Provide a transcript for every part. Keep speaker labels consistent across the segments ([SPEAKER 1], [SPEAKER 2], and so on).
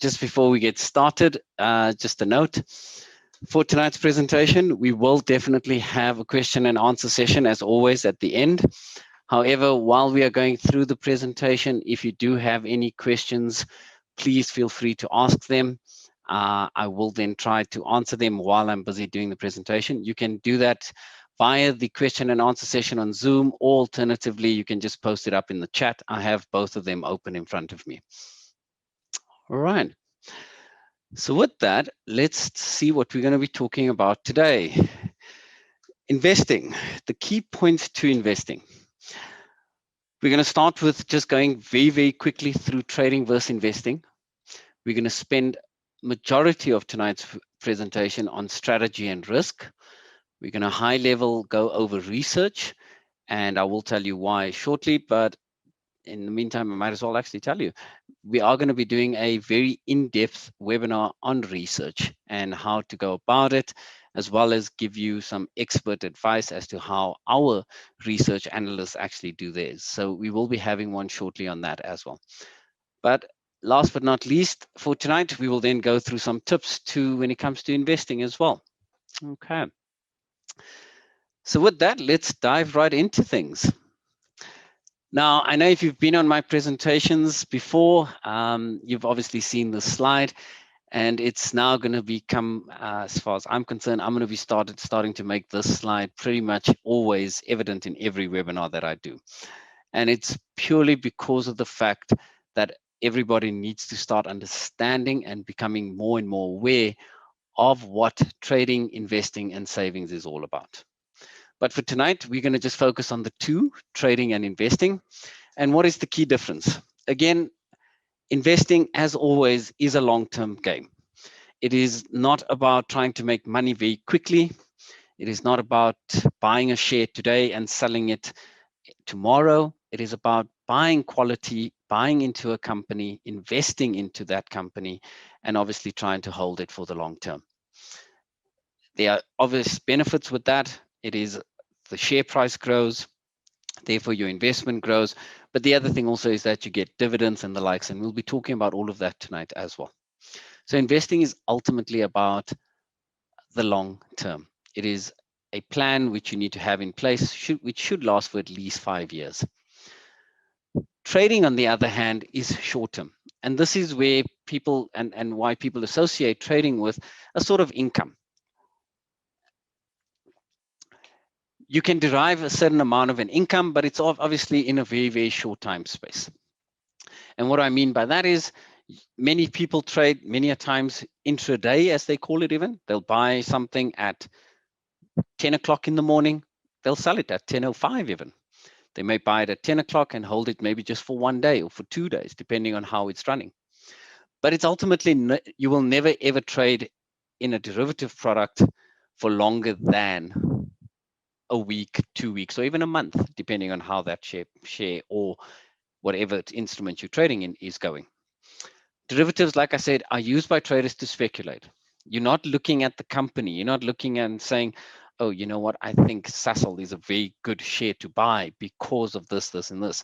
[SPEAKER 1] Just before we get started, just a note. For tonight's presentation, we will definitely have a question and answer session as always at the end. However, while we are going through the presentation, if you do have any questions, please feel free to ask them. I will then try to answer them while I'm busy doing the presentation. You can do that via the question and answer session on Zoom, or alternatively, you can just post it up in the chat. I have both of them open in front of me. All right. So with that, let's see what we're going to be talking about today. Investing, the key points to investing. We're going to start with just going very, very quickly through trading versus investing. We're going to spend majority of tonight's presentation on strategy and risk. We're going to high level go over research, and I will tell you why shortly, but in the meantime, I might as well actually tell you, we are going to be doing a very in-depth webinar on research and how to go about it, as well as give you some expert advice as to how our research analysts actually do theirs. So we will be having one shortly on that as well. But last but not least, for tonight, we will then go through some tips to when it comes to investing as well. Okay. So with that, let's dive right into things. Now, I know if you've been on my presentations before, you've obviously seen the slide, and it's now going to become, as far as I'm concerned, I'm going to be starting to make this slide pretty much always evident in every webinar that I do. And it's purely because of the fact that everybody needs to start understanding and becoming more and more aware of what trading, investing, and savings is all about. But for tonight, we're going to just focus on the two, trading and investing. And what is the key difference? Again, investing, as always, is a long-term game. It is not about trying to make money very quickly. It is not about buying a share today and selling it tomorrow. It is about buying quality, buying into a company, investing into that company, and obviously trying to hold it for the long term. There are obvious benefits with that. It is the share price grows, therefore your investment grows. But the other thing also is that you get dividends and the likes, and we'll be talking about all of that tonight as well. So investing is ultimately about the long term. It is a plan which you need to have in place, which should last for at least 5 years. Trading, on the other hand, is short term. And this is where people and why people associate trading with a sort of income. You can derive a certain amount of an income, but it's obviously in a very, very short time space. And what I mean by that is many people trade many a times intraday, as they call it even. They'll buy something at 10 o'clock in the morning. They'll sell it at 10:05 even. They may buy it at 10 o'clock and hold it maybe just for 1 day or for 2 days, depending on how it's running. But it's ultimately, you will never ever trade in a derivative product for longer than a week, 2 weeks, or even a month, depending on how that share or whatever instrument you're trading in is going. Derivatives, like I said, are used by traders to speculate. You're not looking at the company. You're not looking and saying, oh, you know what, I think Sasol is a very good share to buy because of this, this, and this.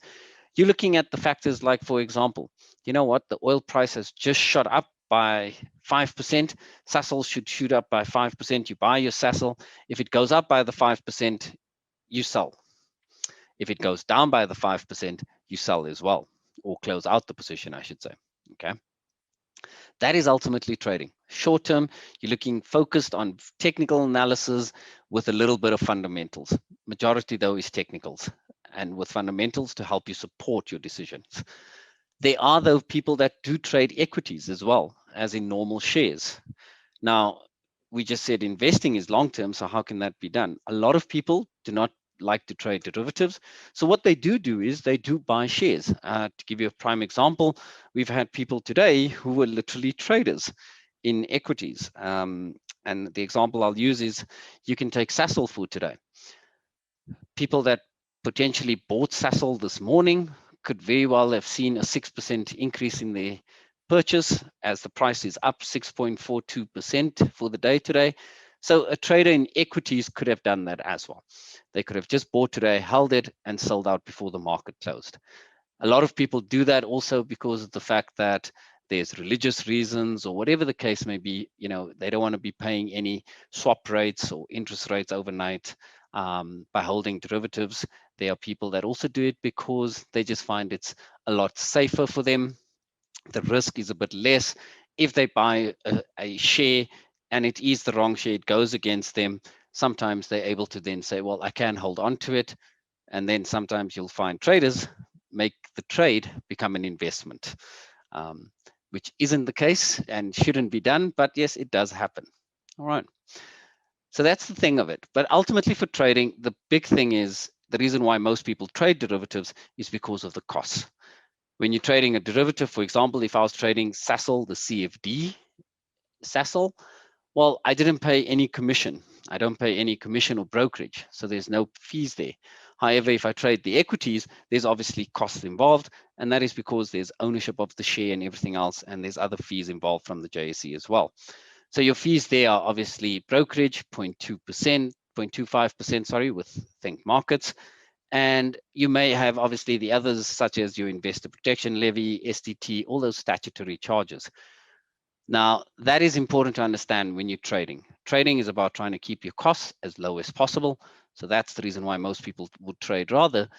[SPEAKER 1] You're looking at the factors like, for example, you know what, the oil price has just shot up by 5%. Sasol should shoot up by 5%. You buy your Sasol. If it goes up by the 5%, you sell. If it goes down by the 5%, you sell as well, or close out the position, I should say. Okay. That is ultimately trading. Short term, you're looking focused on technical analysis with a little bit of fundamentals. Majority, though, is technicals, and with fundamentals to help you support your decisions. There are, though, people that do trade equities as well, as in normal shares. Now, we just said investing is long term, so how can that be done? A lot of people do not like to trade derivatives. So what they do is they do buy shares. To give you a prime example, we've had people today who were literally traders in equities. And the example I'll use is you can take Sasol for today. People that potentially bought Sasol this morning could very well have seen a 6% increase in their purchase as the price is up 6.42% for the day today. So a trader in equities could have done that as well. They could have just bought today, held it, and sold out before the market closed. A lot of people do that also because of the fact that there's religious reasons or whatever the case may be. They don't want to be paying any swap rates or interest rates overnight by holding derivatives. There are people that also do it because they just find it's a lot safer for them. The risk is a bit less. If they buy a share and it is the wrong share, it goes against them. Sometimes they're able to then say, well, I can hold on to it. And then sometimes you'll find traders make the trade become an investment, which isn't the case and shouldn't be done. But yes, it does happen. All right. So that's the thing of it. But ultimately for trading, the big thing is the reason why most people trade derivatives is because of the costs. When you're trading a derivative, for example, if I was trading SASL, the CFD SASL, well, I didn't pay any commission. I don't pay any commission or brokerage, so there's no fees there. However, if I trade the equities, there's obviously costs involved, and that is because there's ownership of the share and everything else, and there's other fees involved from the JSE as well. So your fees there are obviously brokerage, 0.2%, 0.25%, sorry, with Think Markets. And you may have obviously the others, such as your investor protection levy, STT, all those statutory charges. Now, that is important to understand when you're trading. Trading is about trying to keep your costs as low as possible. So that's the reason why most people would trade rather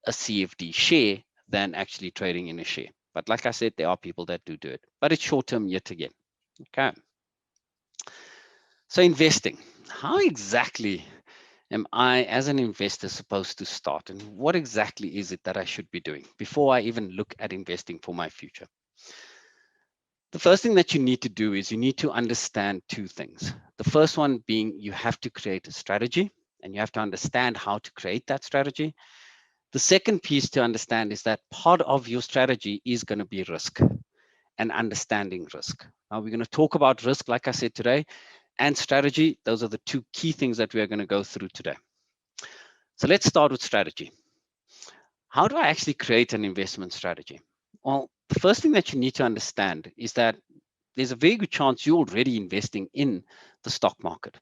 [SPEAKER 1] a CFD share than actually trading in a share. But like I said, there are people that do it, but it's short term yet again. Okay. So investing, how exactly am I as an investor supposed to start, and what exactly is it that I should be doing before I even look at investing for my future? The first thing that you need to do is you need to understand two things. The first one being you have to create a strategy and you have to understand how to create that strategy. The second piece to understand is that part of your strategy is going to be risk and understanding risk. Now we're going to talk about risk, like I said today, and strategy. Those are the two key things that we are going to go through today. So let's start with strategy. How do I actually create an investment strategy? Well, the first thing that you need to understand is that there's a very good chance you're already investing in the stock market,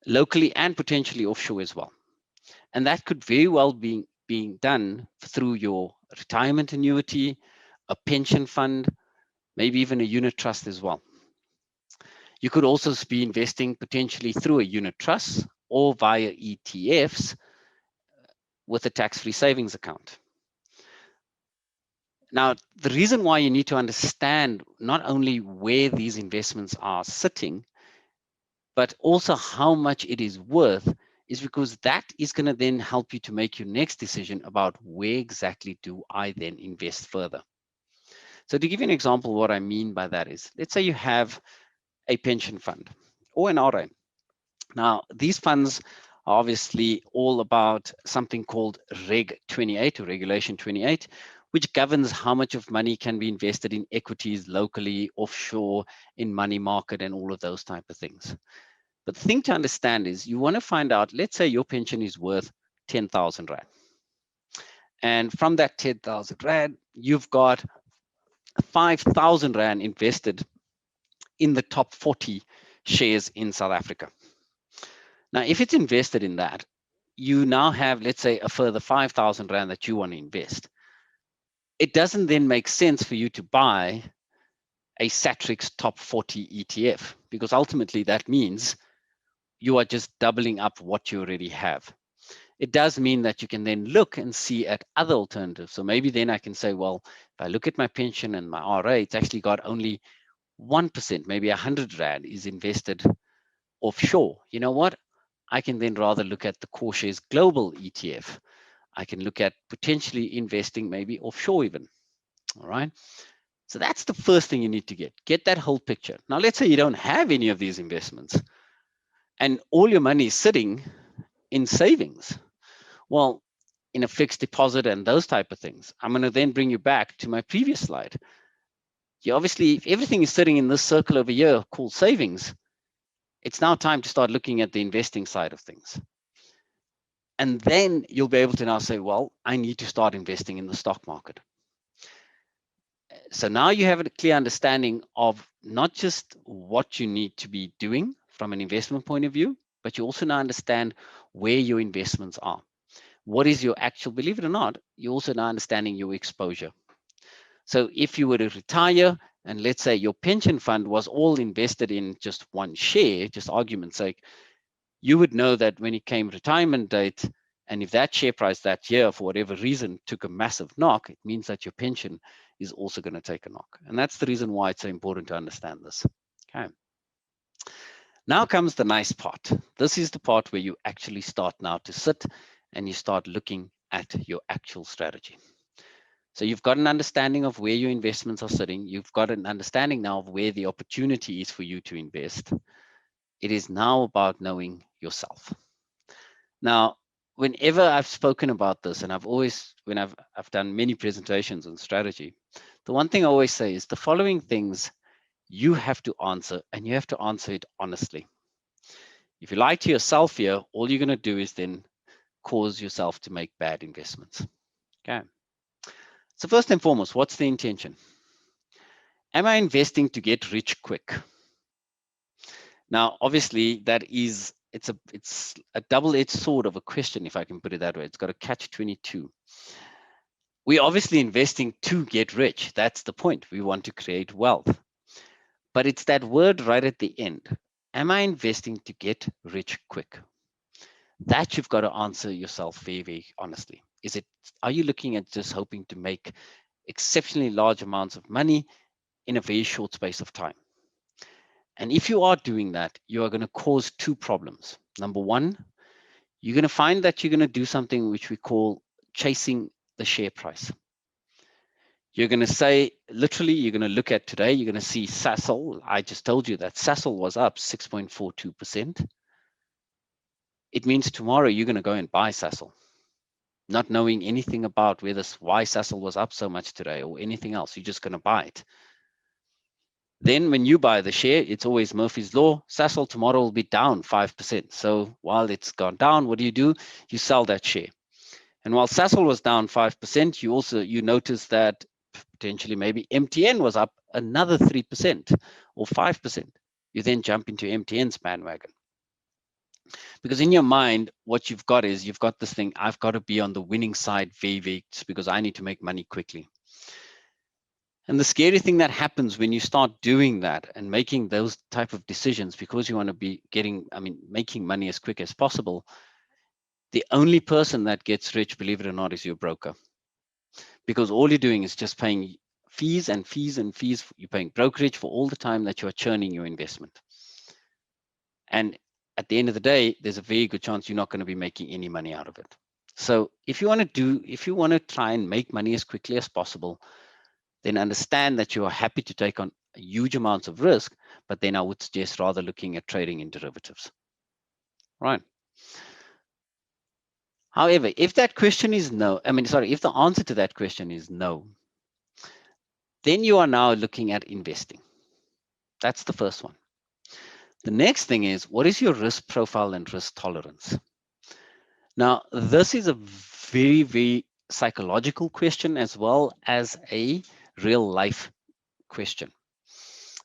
[SPEAKER 1] locally and potentially offshore as well. And that could very well be being done through your retirement annuity, a pension fund, maybe even a unit trust as well. You could also be investing potentially through a unit trust or via ETFs with a tax-free savings account. Now, the reason why you need to understand not only where these investments are sitting, but also how much it is worth, is because that is going to then help you to make your next decision about where exactly do I then invest further. So to give you an example, what I mean by that is, let's say you have a pension fund or an RA. Now, these funds are obviously all about something called Reg 28 or Regulation 28, which governs how much of money can be invested in equities locally, offshore, in money market, and all of those type of things. But the thing to understand is you want to find out, let's say your pension is worth 10,000 Rand. And from that 10,000 Rand, you've got 5,000 Rand invested in the top 40 shares in South Africa. Now, if it's invested in that, you now have, let's say, a further 5,000 Rand that you want to invest. It doesn't then make sense for you to buy a Satrix top 40 ETF, because ultimately that means you are just doubling up what you already have. It does mean that you can then look and see at other alternatives. So maybe then I can say, well, if I look at my pension and my RA, it's actually got only 1%, maybe 100 Rand is invested offshore. You know what? I can then rather look at the Core Shares Global ETF. I can look at potentially investing maybe offshore even. All right. So that's the first thing you need to get that whole picture. Now, let's say you don't have any of these investments and all your money is sitting in savings. Well, in a fixed deposit and those type of things. I'm going to then bring you back to my previous slide. You obviously, if everything is sitting in this circle over here called savings, it's now time to start looking at the investing side of things. And then you'll be able to now say, well, I need to start investing in the stock market. So now you have a clear understanding of not just what you need to be doing from an investment point of view, but you also now understand where your investments are. What is your actual, believe it or not, you're also now understanding your exposure. So if you were to retire, and let's say your pension fund was all invested in just one share, just argument's sake, you would know that when it came retirement date, and if that share price that year, for whatever reason, took a massive knock, it means that your pension is also going to take a knock. And that's the reason why it's so important to understand this. Okay. Now comes the nice part. This is the part where you actually start now to sit and you start looking at your actual strategy. So you've got an understanding of where your investments are sitting. You've got an understanding now of where the opportunity is for you to invest. It is now about knowing yourself. Now, whenever I've spoken about this, and when I've done many presentations on strategy, the one thing I always say is the following things you have to answer, and you have to answer it honestly. If you lie to yourself here, all you're going to do is then cause yourself to make bad investments. Okay. So first and foremost, what's the intention? Am I investing to get rich quick? Now, obviously, it's a double-edged sword of a question, if I can put it that way. It's got a catch-22. We're obviously investing to get rich. That's the point. We want to create wealth. But it's that word right at the end. Am I investing to get rich quick? That you've got to answer yourself very, very honestly. Are you looking at just hoping to make exceptionally large amounts of money in a very short space of time? And if you are doing that, you are going to cause two problems. Number one, you're going to find that you're going to do something which we call chasing the share price. You're going to say, literally, you're going to look at today, you're going to see Sasol. I just told you that Sasol was up 6.42%. It means tomorrow you're going to go and buy Sasol, not knowing anything about why Sasol was up so much today or anything else. You're just going to buy it. Then when you buy the share, it's always Murphy's Law. Sasol tomorrow will be down 5%. So while it's gone down, what do? You sell that share. And while Sasol was down 5%, you notice that potentially maybe MTN was up another 3% or 5%. You then jump into MTN's bandwagon. Because in your mind, what you've got this thing, I've got to be on the winning side very, because I need to make money quickly. And the scary thing that happens when you start doing that and making those type of decisions because you want to be making money as quick as possible, the only person that gets rich, believe it or not, is your broker. Because all you're doing is just paying fees and fees and fees. You're paying brokerage for all the time that you are churning your investment. And at the end of the day, there's a very good chance you're not going to be making any money out of it. So if you want to try and make money as quickly as possible, then understand that you are happy to take on huge amounts of risk, but then I would suggest rather looking at trading in derivatives. Right. However, if that question is no, if the answer to that question is no, then you are now looking at investing. That's the first one. The next thing is, what is your risk profile and risk tolerance? Now, this is a very, very psychological question as well as a real life question.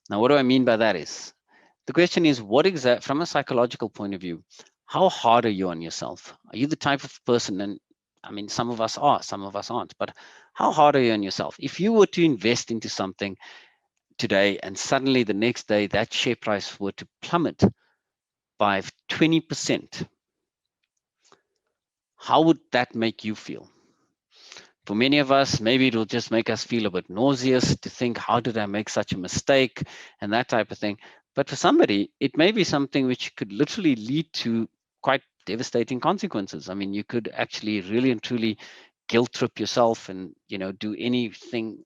[SPEAKER 1] Now, what do I mean by that is, the question is, from a psychological point of view, how hard are you on yourself? Are you the type of person, and some of us are, some of us aren't, but how hard are you on yourself? If you were to invest into something today and suddenly the next day that share price were to plummet by 20%, how would that make you feel? For many of us, maybe it'll just make us feel a bit nauseous to think, how did I make such a mistake and that type of thing. But for somebody, it may be something which could literally lead to quite devastating consequences. You could actually really and truly guilt trip yourself and, do anything,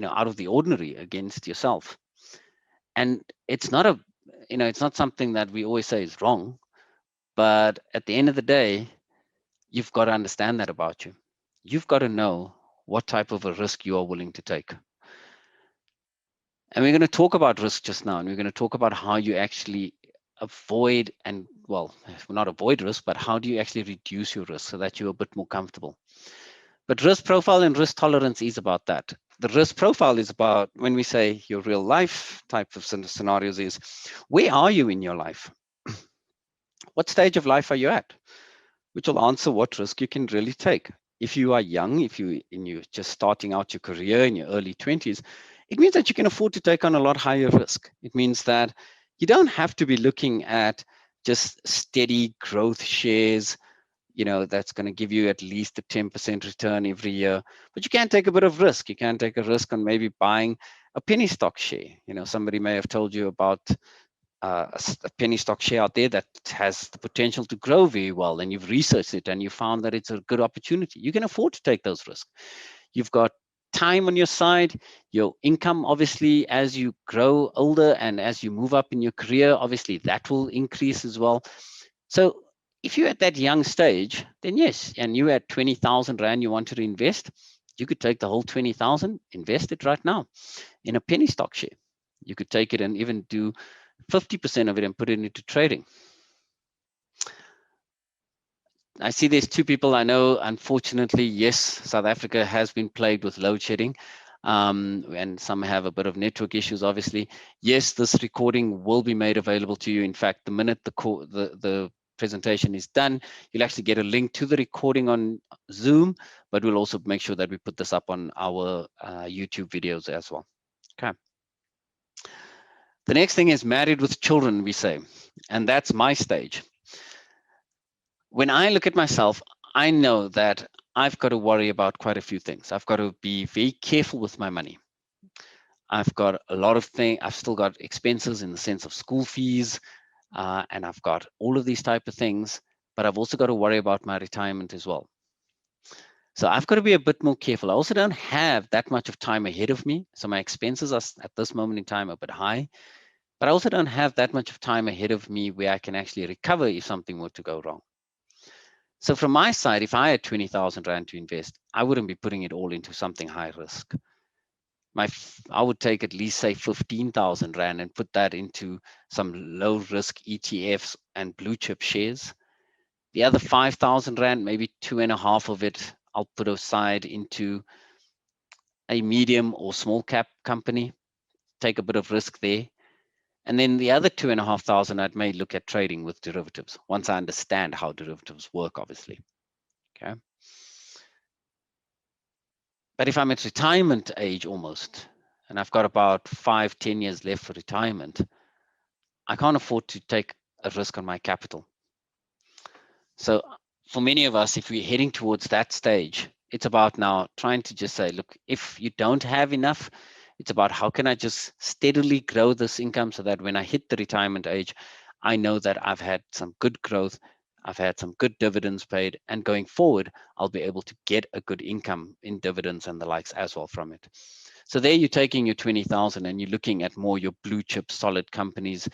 [SPEAKER 1] out of the ordinary against yourself. And it's not something that we always say is wrong, but at the end of the day, you've got to understand that about you. You've got to know what type of a risk you are willing to take. And we're going to talk about risk just now, and we're going to talk about how you actually avoid not avoid risk, but how do you actually reduce your risk so that you're a bit more comfortable. But risk profile and risk tolerance is about that. The risk profile is about, when we say your real life type of scenarios, is where are you in your life? What stage of life are you at? Which will answer what risk you can really take. if you are young, if you're just starting out your career in your early 20s, it means that you can afford to take on a lot higher risk. It means that you don't have to be looking at just steady growth shares, that's going to give you at least a 10% return every year. But you can take a bit of risk. You can take a risk on maybe buying a penny stock share. Somebody may have told you about a penny stock share out there that has the potential to grow very well, and you've researched it and you found that it's a good opportunity. You can afford to take those risks. You've got time on your side, your income, obviously, as you grow older and as you move up in your career, obviously that will increase as well. So if you're at that young stage, then yes, and you at 20,000 Rand you wanted to invest, you could take the whole 20,000, invest it right now in a penny stock share. You could take it and even do 50% of it and put it into trading. I see there's two people I know. Unfortunately, yes, South Africa has been plagued with load shedding, and some have a bit of network issues, obviously. Yes, this recording will be made available to you. In fact, the minute the presentation is done, you'll actually get a link to the recording on Zoom, but we'll also make sure that we put this up on our YouTube videos as well. Okay. The next thing is married with children, we say, and that's my stage. When I look at myself, I know that I've got to worry about quite a few things. I've got to be very careful with my money. I've got a lot of things. I've still got expenses in the sense of school fees, and I've got all of these type of things, but I've also got to worry about my retirement as well. So I've got to be a bit more careful. I also don't have that much of time ahead of me. So my expenses are at this moment in time a bit high, but I also don't have that much of time ahead of me where I can actually recover if something were to go wrong. So from my side, if I had 20,000 Rand to invest, I wouldn't be putting it all into something high risk. I would take at least say 15,000 Rand and put that into some low risk ETFs and blue chip shares. The other 5,000 Rand, maybe 2.5 of it, I'll put aside into a medium or small cap company, take a bit of risk there. And then the other 2,500, I may look at trading with derivatives once I understand how derivatives work, obviously. Okay. But if I'm at retirement age almost, and I've got about 5-10 years left for retirement, I can't afford to take a risk on my capital. So for many of us, if we're heading towards that stage, it's about now trying to just say, look, if you don't have enough, it's about how can I just steadily grow this income so that when I hit the retirement age, I know that I've had some good growth, I've had some good dividends paid, and going forward, I'll be able to get a good income in dividends and the likes as well from it. So there you're taking your 20,000 and you're looking at more your blue chip solid companies,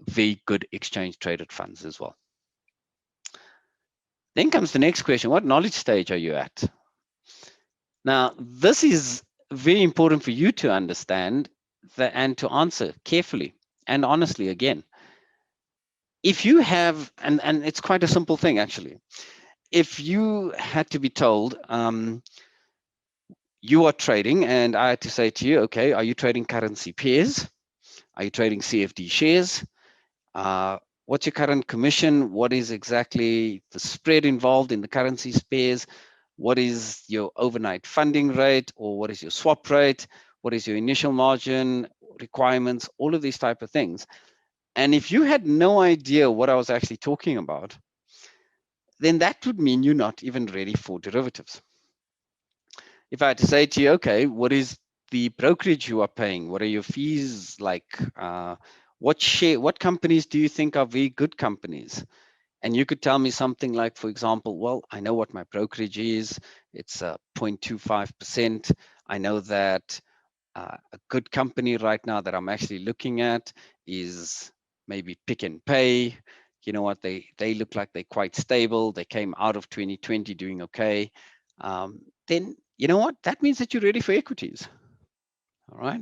[SPEAKER 1] very good exchange traded funds as well. Then comes the next question, what knowledge stage are you at? Now, this is very important for you to understand and to answer carefully and honestly again. If you have, and it's quite a simple thing actually, if you had to be told you are trading and I had to say to you, okay, are you trading currency pairs? Are you trading CFD shares? What's your current commission? What is exactly the spread involved in the currency pairs? What is your overnight funding rate, or what is your swap rate? What is your initial margin requirements? All of these type of things. And if you had no idea what I was actually talking about, then that would mean you're not even ready for derivatives. If I had to say to you, okay, what is the brokerage you are paying? What are your fees like? What companies do you think are very good companies? And you could tell me something like, for example, well, I know what my brokerage is. It's 0.25%. I know that a good company right now that I'm actually looking at is maybe Pick and Pay. You know what? They look like they're quite stable. They came out of 2020 doing okay. Then you know what? That means that you're ready for equities. All right.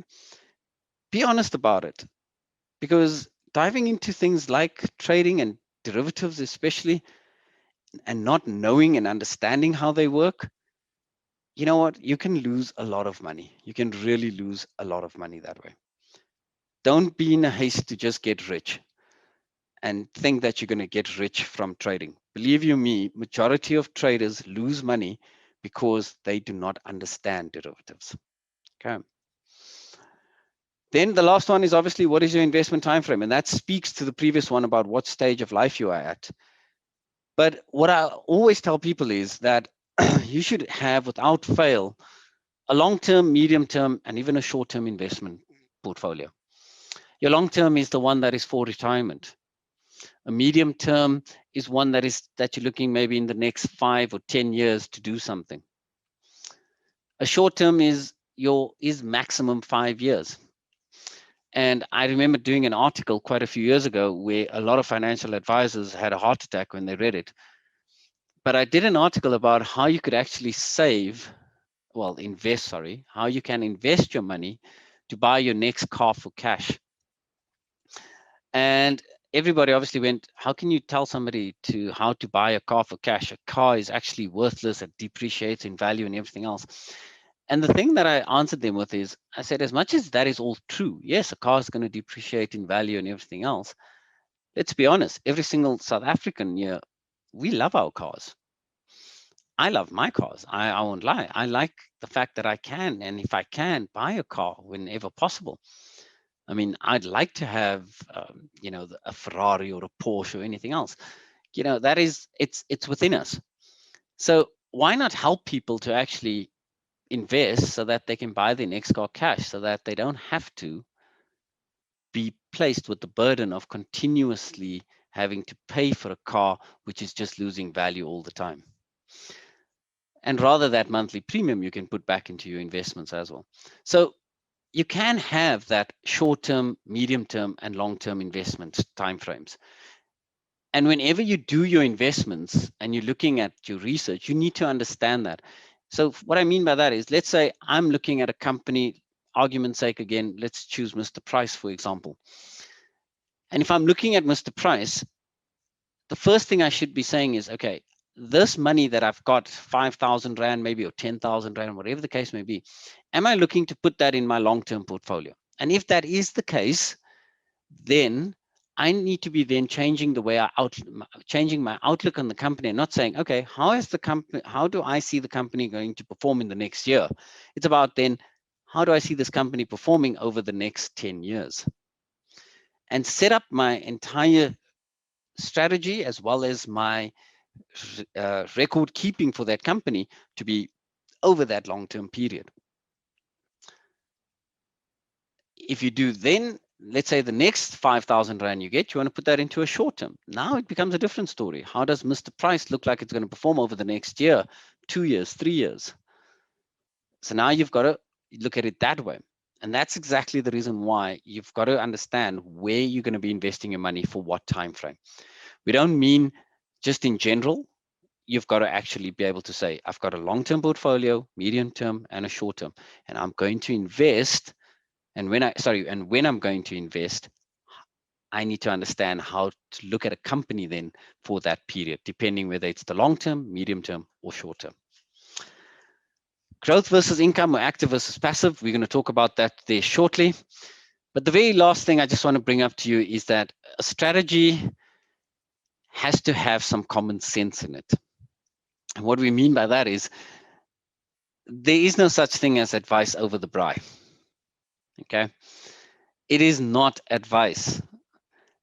[SPEAKER 1] Be honest about it, because diving into things like trading and derivatives, especially, and not knowing and understanding how they work, you know what? You can lose a lot of money. You can really lose a lot of money that way. Don't be in a haste to just get rich and think that you're going to get rich from trading. Believe you me, majority of traders lose money because they do not understand derivatives. Okay. Then the last one is obviously, what is your investment time frame? And that speaks to the previous one about what stage of life you are at. But what I always tell people is that you should have, without fail, a long-term, medium-term, and even a short-term investment portfolio. Your long-term is the one that is for retirement. A medium-term is one that you're looking maybe in the next 5 or 10 years to do something. A short-term is maximum 5 years. And I remember doing an article quite a few years ago where a lot of financial advisors had a heart attack when they read it. But I did an article about how you could actually how you can invest your money to buy your next car for cash. And everybody obviously went, how can you tell somebody how to buy a car for cash? A car is actually worthless, it depreciates in value and everything else. And the thing that I answered them with is, I said, as much as that is all true, yes, a car is going to depreciate in value and everything else. Let's be honest, every single South African here, we love our cars. I love my cars. I won't lie. I like the fact that I can, and if I can, buy a car whenever possible. I mean, I'd like to have, a Ferrari or a Porsche or anything else. That is, it's within us. So why not help people to actually invest so that they can buy their next car cash, so that they don't have to be placed with the burden of continuously having to pay for a car which is just losing value all the time. And rather, that monthly premium you can put back into your investments as well. So you can have that short-term, medium-term, and long-term investment timeframes. And whenever you do your investments and you're looking at your research, you need to understand that. So what I mean by that is, let's say I'm looking at a company, argument's sake again, let's choose Mr. Price, for example. And if I'm looking at Mr. Price, the first thing I should be saying is, okay, this money that I've got, 5,000 Rand maybe, or 10,000 Rand, whatever the case may be, am I looking to put that in my long-term portfolio? And if that is the case, then I need to be then changing the way changing my outlook on the company, and not saying, okay, how do I see the company going to perform in the next year? It's about then, how do I see this company performing over the next 10 years? And set up my entire strategy as well as my record keeping for that company to be over that long-term period. If you do then, let's say the next 5,000 Rand you get, you want to put that into a short term. Now it becomes a different story. How does Mr. Price look like it's going to perform over the next year, 2 years, 3 years? So now you've got to look at it that way. And that's exactly the reason why you've got to understand where you're going to be investing your money for what time frame. We don't mean just in general. You've got to actually be able to say, I've got a long-term portfolio, medium-term, and a short-term, and I'm going to invest. And when I'm going to invest, I need to understand how to look at a company then for that period, depending whether it's the long-term, medium-term, or short-term. Growth versus income, or active versus passive. We're going to talk about that there shortly. But the very last thing I just want to bring up to you is that a strategy has to have some common sense in it. And what we mean by that is, there is no such thing as advice over the braai. Okay, it is not advice.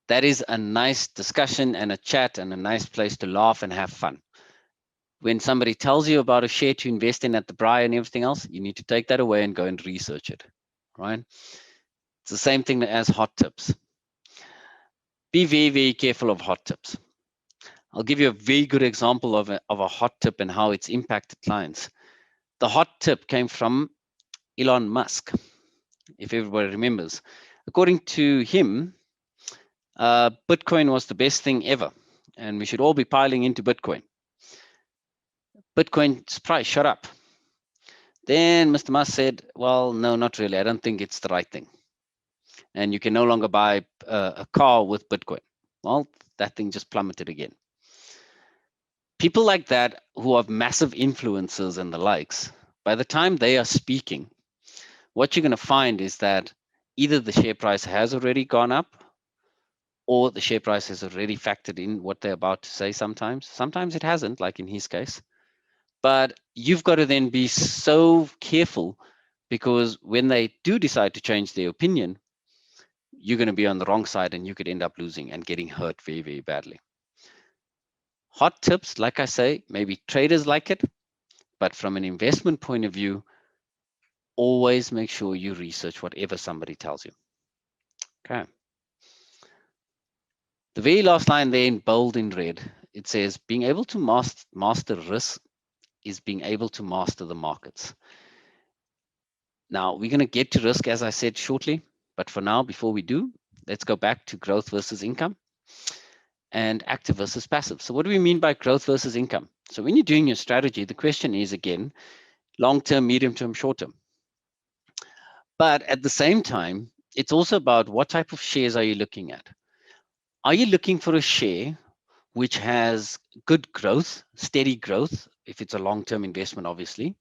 [SPEAKER 1] That is a nice discussion and a chat and a nice place to laugh and have fun. When somebody tells you about a share to invest in at the braai and everything else, you need to take that away and go and research it, right? It's the same thing as hot tips. Be very, very careful of hot tips. I'll give you a very good example of a hot tip and how it's impacted clients. The hot tip came from Elon Musk, if everybody remembers. According to him, Bitcoin was the best thing ever, and we should all be piling into Bitcoin. Bitcoin's price shot up. Then Mr. Musk said, well, no, not really. I don't think it's the right thing. And you can no longer buy a car with Bitcoin. Well, that thing just plummeted again. People like that who have massive influences and the likes, by the time they are speaking, what you're going to find is that either the share price has already gone up, or the share price has already factored in what they're about to say sometimes. Sometimes it hasn't, like in his case. But you've got to then be so careful, because when they do decide to change their opinion, you're going to be on the wrong side and you could end up losing and getting hurt very, very badly. Hot tips, like I say, maybe traders like it, but from an investment point of view, always make sure you research whatever somebody tells you. Okay. The very last line there in bold in red, it says, being able to master risk is being able to master the markets. Now, we're going to get to risk, as I said, shortly. But for now, before we do, let's go back to growth versus income and active versus passive. So what do we mean by growth versus income? So when you're doing your strategy, the question is, again, long-term, medium-term, short-term. But at the same time, it's also about what type of shares are you looking at? Are you looking for a share which has good growth, steady growth, if it's a long-term investment, obviously,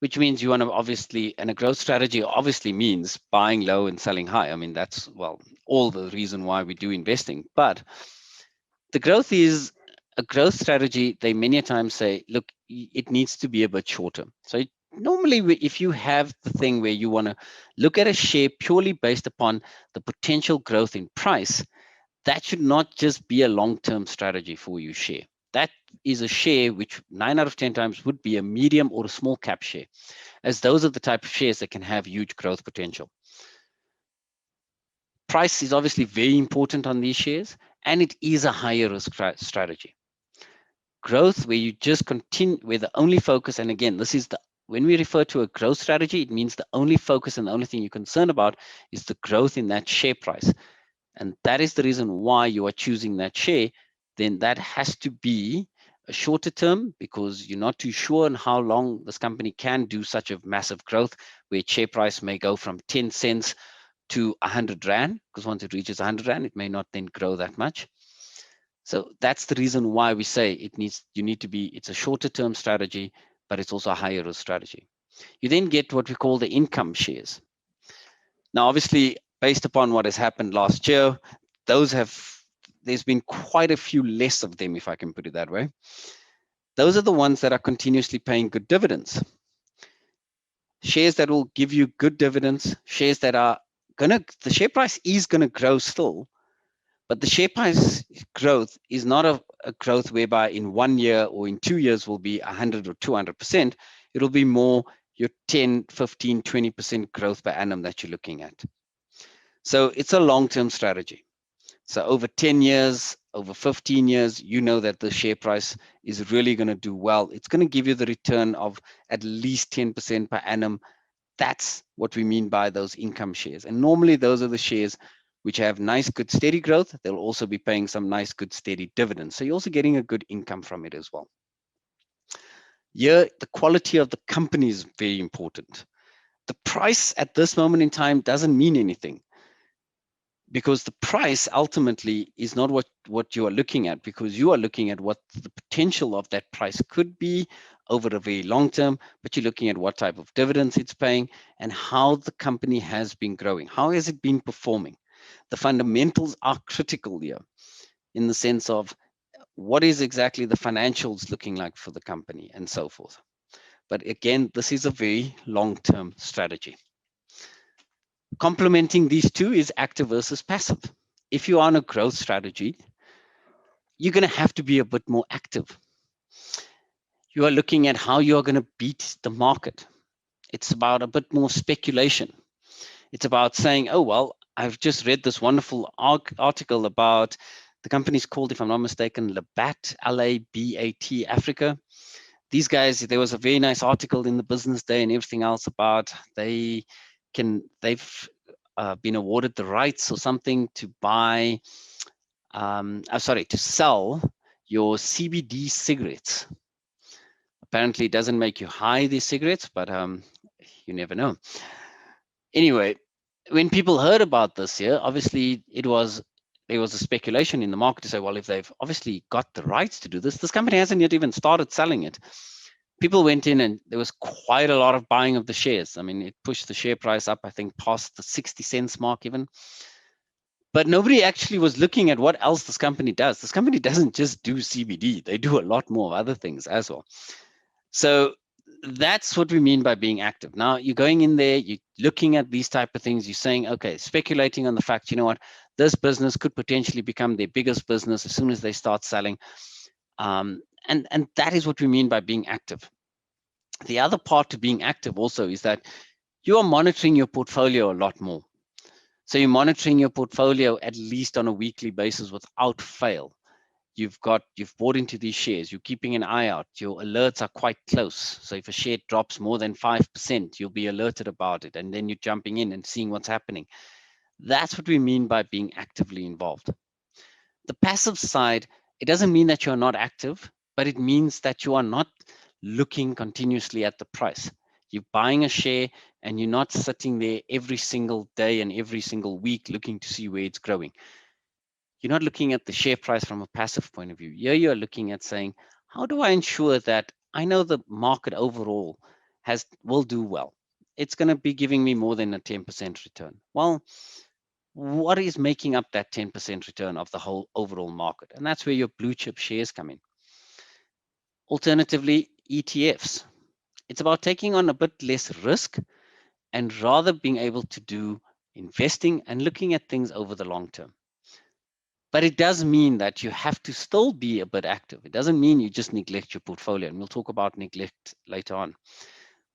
[SPEAKER 1] which means you want to obviously, and a growth strategy obviously means buying low and selling high. I mean, that's, well, all the reason why we do investing. But the growth is a growth strategy. They many times say, look, it needs to be a bit shorter. So normally, if you have the thing where you want to look at a share purely based upon the potential growth in price, that should not just be a long-term strategy for your share. That is a share which 9 out of 10 times would be a medium or a small cap share, as those are the type of shares that can have huge growth potential. Price is obviously very important on these shares, and it is a higher risk strategy. Growth, where you just continue, where the only focus, and again, this is the, when we refer to a growth strategy, it means the only focus and the only thing you're concerned about is the growth in that share price. And that is the reason why you are choosing that share. Then that has to be a shorter term, because you're not too sure on how long this company can do such a massive growth, where share price may go from 10 cents to 100 Rand, because once it reaches 100 Rand, it may not then grow that much. So that's the reason why we say it's a shorter term strategy, but it's also a higher risk strategy. You then get what we call the income shares. Now, obviously, based upon what has happened last year, there's been quite a few less of them, if I can put it that way. Those are the ones that are continuously paying good dividends. Shares that will give you good dividends, shares that are the share price is gonna grow still, but the share price growth is not a growth whereby in 1 year or in 2 years will be 100 or 200%. It'll be more your 10, 15, 20% growth per annum that you're looking at. So it's a long-term strategy. So over 10 years, over 15 years, you know that the share price is really going to do well. It's going to give you the return of at least 10% per annum. That's what we mean by those income shares. And normally those are the shares which have nice, good, steady growth. They'll also be paying some nice, good, steady dividends. So you're also getting a good income from it as well. Here, the quality of the company is very important. The price at this moment in time doesn't mean anything, because the price ultimately is not what you are looking at, because you are looking at what the potential of that price could be over a very long term, but you're looking at what type of dividends it's paying and how the company has been growing. How has it been performing? The fundamentals are critical here, in the sense of what is exactly the financials looking like for the company and so forth. But again, this is a very long-term strategy. Complementing these two is active versus passive. If you are on a growth strategy, you're going to have to be a bit more active. You are looking at how you are going to beat the market. It's about a bit more speculation. It's about saying, oh, well, I've just read this wonderful article about the company's called, if I'm not mistaken, Labat, L-A-B-A-T, Africa. These guys, there was a very nice article in the Business Day and everything else about they've been awarded the rights or something to buy, to sell your CBD cigarettes. Apparently, it doesn't make you high, these cigarettes, but you never know. Anyway, when people heard about this here, obviously there was a speculation in the market to say, well, if they've obviously got the rights to do this, this company hasn't yet even started selling it. People went in and there was quite a lot of buying of the shares. I mean, it pushed the share price up, I think, past the 60 cents mark even. But nobody actually was looking at what else this company does. This company doesn't just do CBD, they do a lot more of other things as well. So that's what we mean by being active. Now you're going in there, you're looking at these type of things, you're saying, okay, speculating on the fact, you know what, this business could potentially become their biggest business as soon as they start selling. And that is what we mean by being active. The other part to being active also is that you are monitoring your portfolio a lot more. So you're monitoring your portfolio at least on a weekly basis without fail. You've bought into these shares, you're keeping an eye out, your alerts are quite close. So if a share drops more than 5%, you'll be alerted about it, and then you're jumping in and seeing what's happening. That's what we mean by being actively involved. The passive side, it doesn't mean that you're not active, but it means that you are not looking continuously at the price. You're buying a share and you're not sitting there every single day and every single week looking to see where it's growing. You're not looking at the share price from a passive point of view. Here you're looking at saying, how do I ensure that I know the market overall will do well? It's going to be giving me more than a 10% return. Well, what is making up that 10% return of the whole overall market? And that's where your blue chip shares come in. Alternatively, ETFs. It's about taking on a bit less risk and rather being able to do investing and looking at things over the long term. But it does mean that you have to still be a bit active. It doesn't mean you just neglect your portfolio. And we'll talk about neglect later on.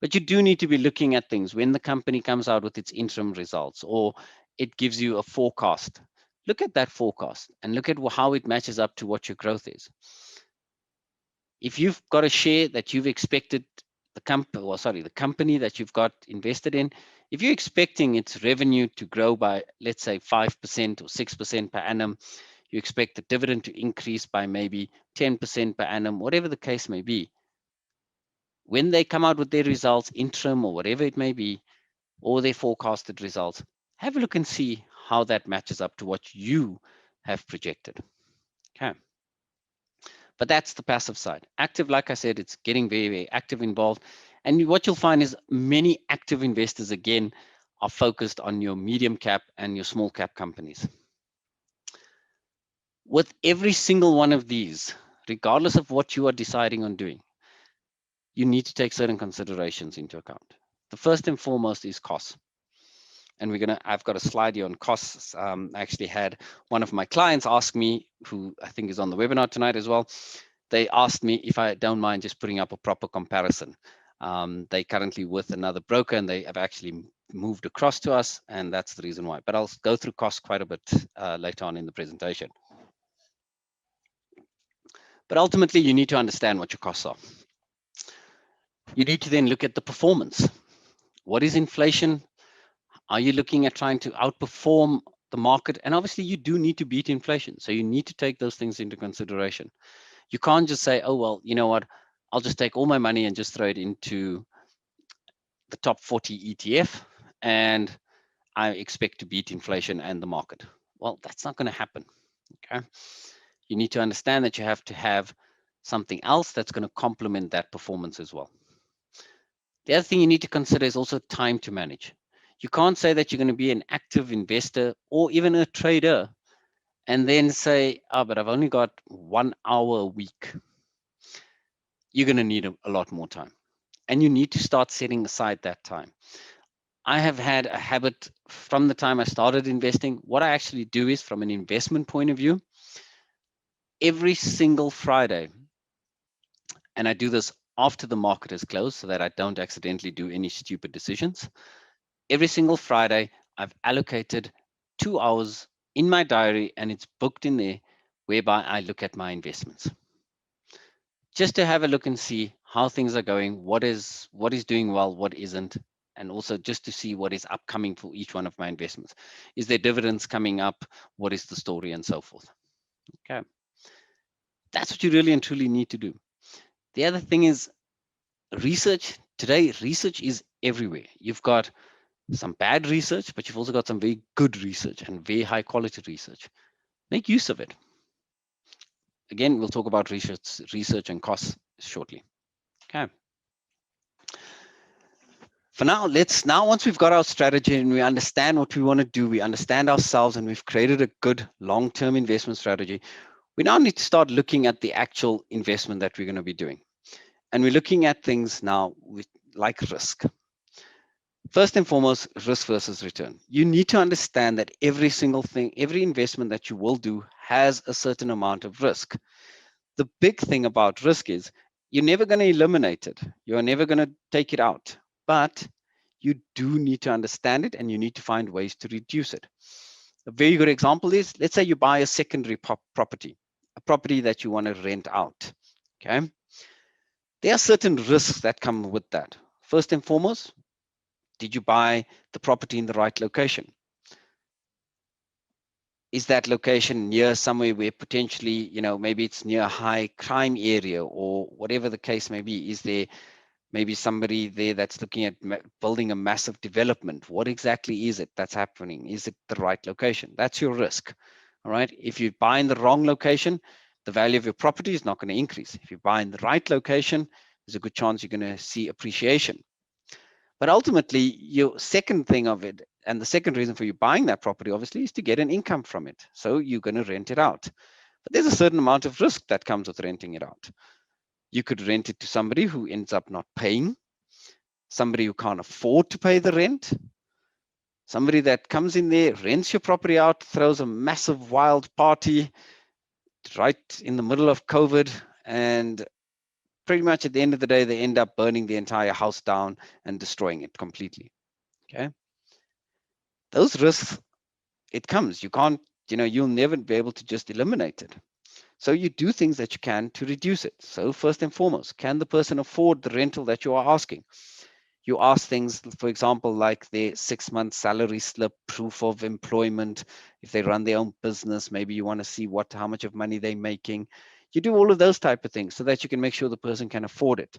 [SPEAKER 1] But you do need to be looking at things when the company comes out with its interim results or it gives you a forecast. Look at that forecast and look at how it matches up to what your growth is. If you've got a share that you've expected the company that you've got invested in, if you're expecting its revenue to grow by, let's say, 5% or 6% per annum, you expect the dividend to increase by maybe 10% per annum, whatever the case may be. When they come out with their results, interim or whatever it may be, or their forecasted results, have a look and see how that matches up to what you have projected. Okay. But that's the passive side. Active, like I said, it's getting very, very active involved. And what you'll find is many active investors, again, are focused on your medium cap and your small cap companies. With every single one of these, regardless of what you are deciding on doing, you need to take certain considerations into account. The first and foremost is costs. And I've got a slide here on costs. I actually had one of my clients ask me, who I think is on the webinar tonight as well, they asked me if I don't mind just putting up a proper comparison. They currently with another broker and they have actually moved across to us, and that's the reason why. But I'll go through costs quite a bit later on in the presentation. But ultimately, you need to understand what your costs are. You need to then look at the performance. What is inflation? Are you looking at trying to outperform the market? And obviously, you do need to beat inflation. So you need to take those things into consideration. You can't just say, oh, well, you know what? I'll just take all my money and just throw it into the top 40 ETF and I expect to beat inflation and the market. Well, that's not going to happen. Okay. You need to understand that you have to have something else that's going to complement that performance as well. The other thing you need to consider is also time to manage. You can't say that you're going to be an active investor or even a trader and then say, oh, but I've only got 1 hour a week. You're going to need a lot more time. And you need to start setting aside that time. I have had a habit from the time I started investing. What I actually do is, from an investment point of view, every single Friday, and I do this after the market is closed so that I don't accidentally do any stupid decisions. Every single Friday, I've allocated 2 hours in my diary and it's booked in there whereby I look at my investments. Just to have a look and see how things are going, what is doing well, what isn't, and also just to see what is upcoming for each one of my investments. Is there dividends coming up? What is the story and so forth? Okay. That's what you really and truly need to do. The other thing is research. Today, research is everywhere. You've got some bad research, but you've also got some very good research and very high quality research. Make use of it. Again, we'll talk about research and costs shortly. Okay. For now, once we've got our strategy and we understand what we want to do, we understand ourselves, and we've created a good long-term investment strategy, we now need to start looking at the actual investment that we're going to be doing. And we're looking at things now like risk. First and foremost, risk versus return. You need to understand that every single thing, every investment that you will do has a certain amount of risk. The big thing about risk is you're never going to eliminate it. You're never going to take it out. But you do need to understand it, and you need to find ways to reduce it. A very good example is, let's say you buy a secondary property, a property that you want to rent out. Okay. There are certain risks that come with that. First and foremost, did you buy the property in the right location? Is that location near somewhere where potentially, maybe it's near a high crime area, or whatever the case may be? Is there maybe somebody there that's looking at building a massive development? What exactly is it that's happening? Is it the right location? That's your risk. All right. If you buy in the wrong location, the value of your property is not going to increase. If you buy in the right location, there's a good chance you're going to see appreciation. But ultimately, your second thing of it, and the second reason for you buying that property, obviously, is to get an income from it. So you're going to rent it out. But there's a certain amount of risk that comes with renting it out. You could rent it to somebody who ends up not paying, somebody who can't afford to pay the rent, somebody that comes in there, rents your property out, throws a massive wild party right in the middle of COVID, and pretty much at the end of the day, they end up burning the entire house down and destroying it completely. Okay. Those risks, it comes. You can't, you'll never be able to just eliminate it. So you do things that you can to reduce it. So first and foremost, can the person afford the rental that you are asking? You ask things, for example, like their 6-month salary slip, proof of employment. If they run their own business, maybe you want to see how much of money they're making. You do all of those type of things so that you can make sure the person can afford it.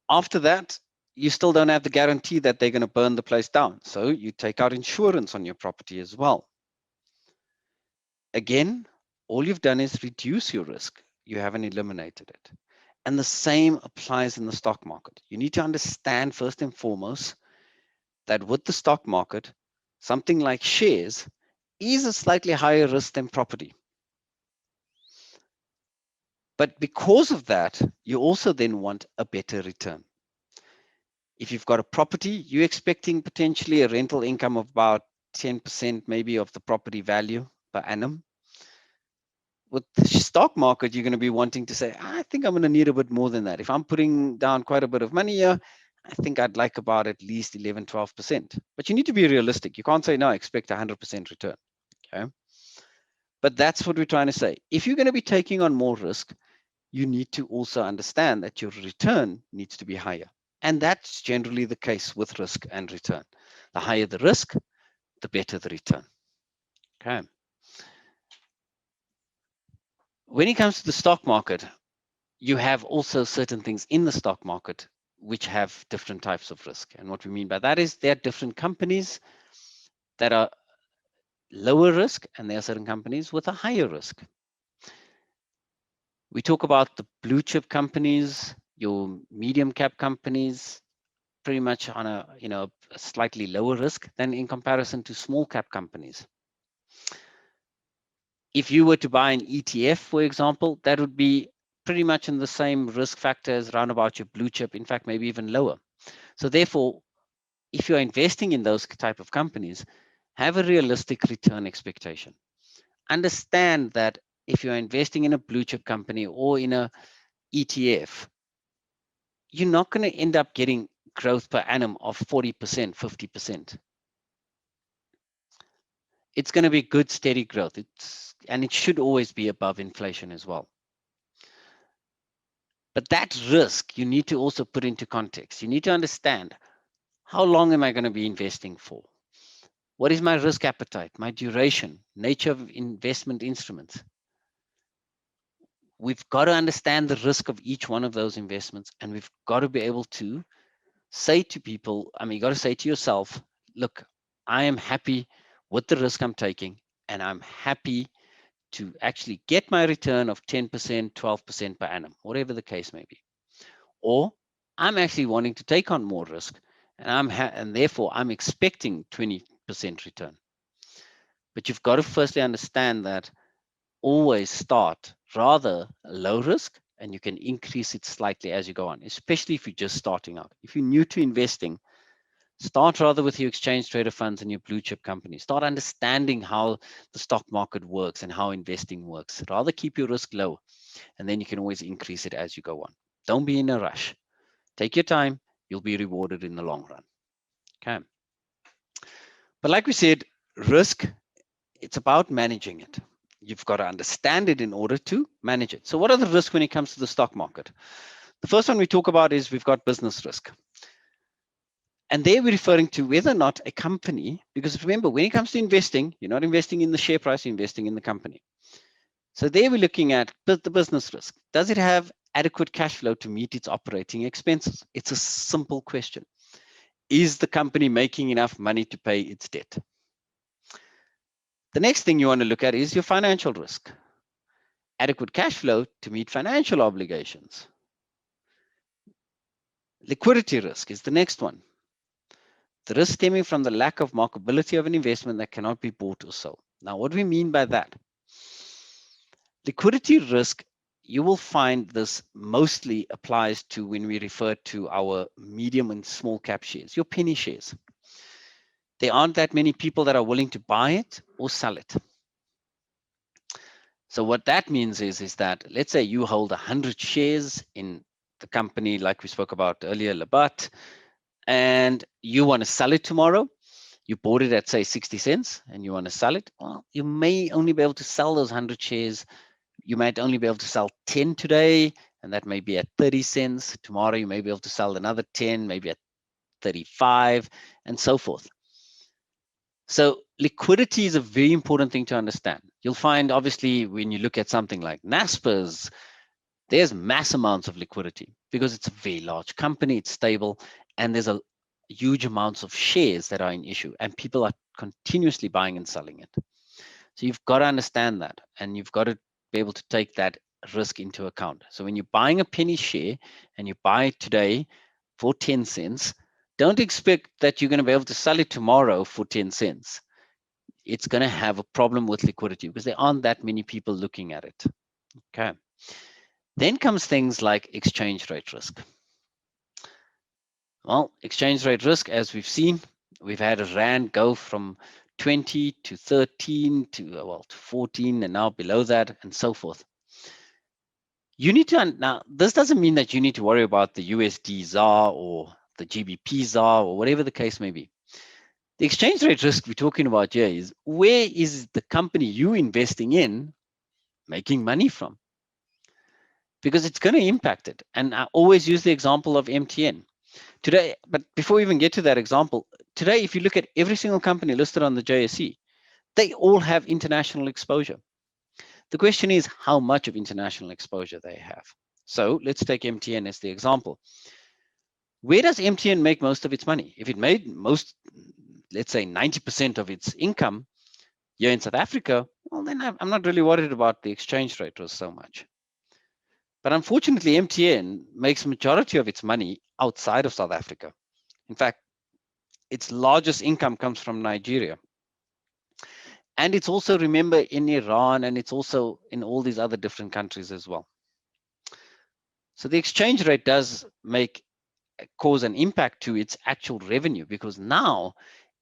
[SPEAKER 1] After that, you still don't have the guarantee that they're going to burn the place down. So you take out insurance on your property as well. Again, all you've done is reduce your risk. You haven't eliminated it. And the same applies in the stock market. You need to understand first and foremost that with the stock market, something like shares is a slightly higher risk than property. But because of that, you also then want a better return. If you've got a property, you're expecting potentially a rental income of about 10% maybe of the property value per annum. With the stock market, you're going to be wanting to say, I think I'm going to need a bit more than that. If I'm putting down quite a bit of money here, I think I'd like about at least 11, 12%. But you need to be realistic. You can't say, no, I expect 100% return. Okay. But that's what we're trying to say. If you're going to be taking on more risk, you need to also understand that your return needs to be higher. And that's generally the case with risk and return. The higher the risk, the better the return. Okay. When it comes to the stock market, you have also certain things in the stock market which have different types of risk. And what we mean by that is there are different companies that are lower risk, and there are certain companies with a higher risk. We talk about the blue chip companies, your medium cap companies, pretty much on a slightly lower risk than in comparison to small cap companies. If you were to buy an ETF, for example, that would be pretty much in the same risk factor as around about your blue chip, in fact, maybe even lower. So therefore, if you're investing in those type of companies, have a realistic return expectation. Understand that if you're investing in a blue chip company or in a ETF, you're not going to end up getting growth per annum of 40%, 50%. It's going to be good, steady growth. And it should always be above inflation as well. But that risk, you need to also put into context. You need to understand, how long am I going to be investing for? What is my risk appetite, my duration, nature of investment instruments? We've got to understand the risk of each one of those investments, and we've got to be able to say to people, you got to say to yourself, look, I am happy with the risk I'm taking, and I'm happy to actually get my return of 10%, 12% per annum, whatever the case may be. Or I'm actually wanting to take on more risk, and therefore I'm expecting 20% return. But you've got to firstly understand that always start rather low risk, and you can increase it slightly as you go on, especially if you're just starting out. If you're new to investing, start rather with your exchange traded funds and your blue chip companies. Start understanding how the stock market works and how investing works. Rather keep your risk low, and then you can always increase it as you go on. Don't be in a rush. Take your time. You'll be rewarded in the long run. Okay. But like we said, risk, it's about managing it. You've got to understand it in order to manage it. So what are the risks when it comes to the stock market? The first one we talk about is we've got business risk. And there we're referring to whether or not a company, because remember, when it comes to investing, you're not investing in the share price, you're investing in the company. So there we're looking at the business risk. Does it have adequate cash flow to meet its operating expenses? It's a simple question. Is the company making enough money to pay its debt? The next thing you want to look at is your financial risk. Adequate cash flow to meet financial obligations. Liquidity risk is the next one. The risk stemming from the lack of marketability of an investment that cannot be bought or sold. Now, what do we mean by that? Liquidity risk, you will find this mostly applies to when we refer to our medium and small cap shares, your penny shares. There aren't that many people that are willing to buy it or sell it. So what that means is that, let's say you hold 100 shares in the company like we spoke about earlier, Labat, and you want to sell it tomorrow. You bought it at, say, 60 cents and you want to sell it. Well, you may only be able to sell those 100 shares. You might only be able to sell 10 today, and that may be at 30 cents. Tomorrow, you may be able to sell another 10, maybe at 35, and so forth. So liquidity is a very important thing to understand. You'll find, obviously, when you look at something like Naspers, there's mass amounts of liquidity because it's a very large company, it's stable, and there's a huge amounts of shares that are in issue, and people are continuously buying and selling it. So you've got to understand that, and you've got to be able to take that risk into account. So when you're buying a penny share and you buy it today for 10 cents, don't expect that you're going to be able to sell it tomorrow for 10 cents. It's going to have a problem with liquidity because there aren't that many people looking at it. Okay. Then comes things like exchange rate risk. Well, exchange rate risk, as we've seen, we've had a rand go from 20 to 13 to 14, and now below that, and so forth. You need to, now this doesn't mean that you need to worry about the USD ZAR or the GBP ZAR or whatever the case may be. The exchange rate risk we're talking about here is, where is the company you investing in making money from? Because it's going to impact it. And I always use the example of MTN. Today, but before we even get to that example, today, if you look at every single company listed on the JSE, they all have international exposure. The question is how much of international exposure they have. So let's take MTN as the example. Where does MTN make most of its money? If it made most, let's say 90% of its income here in South Africa, well, then I'm not really worried about the exchange rate risk so much. But unfortunately, MTN makes majority of its money outside of South Africa. In fact, its largest income comes from Nigeria. And it's also, remember, in Iran, and it's also in all these other different countries as well. So the exchange rate does cause an impact to its actual revenue, because now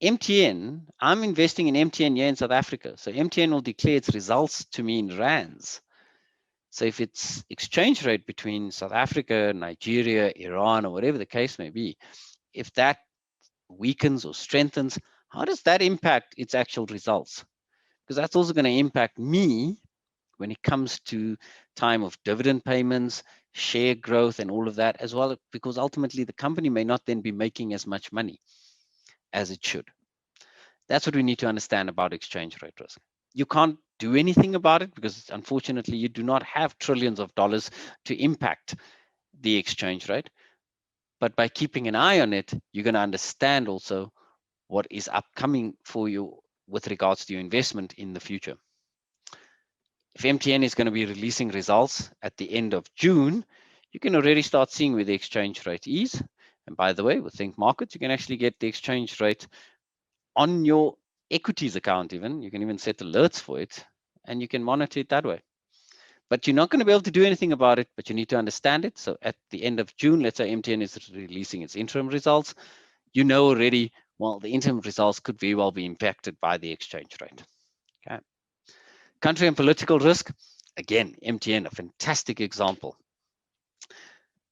[SPEAKER 1] MTN, I'm investing in MTN here in South Africa. So MTN will declare its results to me in rands. So if it's exchange rate between South Africa, Nigeria, Iran, or whatever the case may be, if that weakens or strengthens, how does that impact its actual results? Because that's also going to impact me when it comes to time of dividend payments, share growth, and all of that as well, because ultimately the company may not then be making as much money as it should. That's what we need to understand about exchange rate risk. You can't do anything about it because unfortunately you do not have trillions of dollars to impact the exchange rate. But by keeping an eye on it, you're going to understand also what is upcoming for you with regards to your investment in the future. If MTN is going to be releasing results at the end of June, you can already start seeing where the exchange rate is. And by the way, with Think Markets, you can actually get the exchange rate on your equities account even. You can even set alerts for it, and you can monitor it that way. But you're not going to be able to do anything about it, but you need to understand it. So at the end of June, let's say MTN is releasing its interim results, you know already, well, the interim results could very well be impacted by the exchange rate. Okay. Country and political risk, again, MTN, a fantastic example.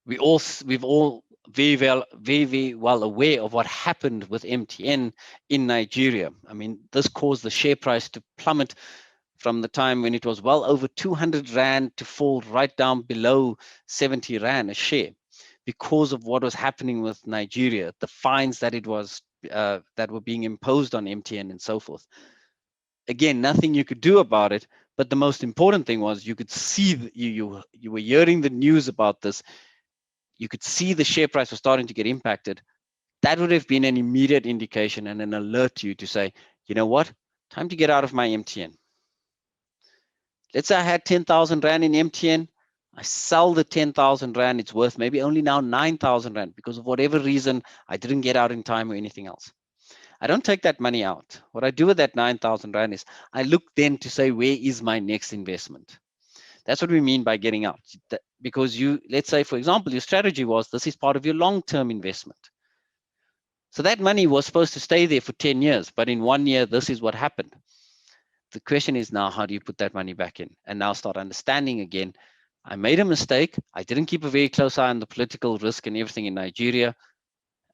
[SPEAKER 1] We've all very well aware of what happened with MTN in Nigeria. I mean, this caused the share price to plummet from the time when it was well over 200 Rand to fall right down below 70 Rand a share because of what was happening with Nigeria, the fines that it was that were being imposed on MTN and so forth. Again, nothing you could do about it, but the most important thing was you could see, you were hearing the news about this, you could see the share price was starting to get impacted. That would have been an immediate indication and an alert to you to say, you know what, time to get out of my MTN. Let's say I had 10,000 Rand in MTN. I sell the 10,000 Rand. It's worth maybe only now 9,000 Rand because of whatever reason I didn't get out in time or anything else. I don't take that money out. What I do with that 9,000 Rand is I look then to say, where is my next investment? That's what we mean by getting out. Because let's say, for example, your strategy was this is part of your long-term investment. So that money was supposed to stay there for 10 years, but in 1 year, this is what happened. The question is now, how do you put that money back in? And now start understanding again, I made a mistake. I didn't keep a very close eye on the political risk and everything in Nigeria.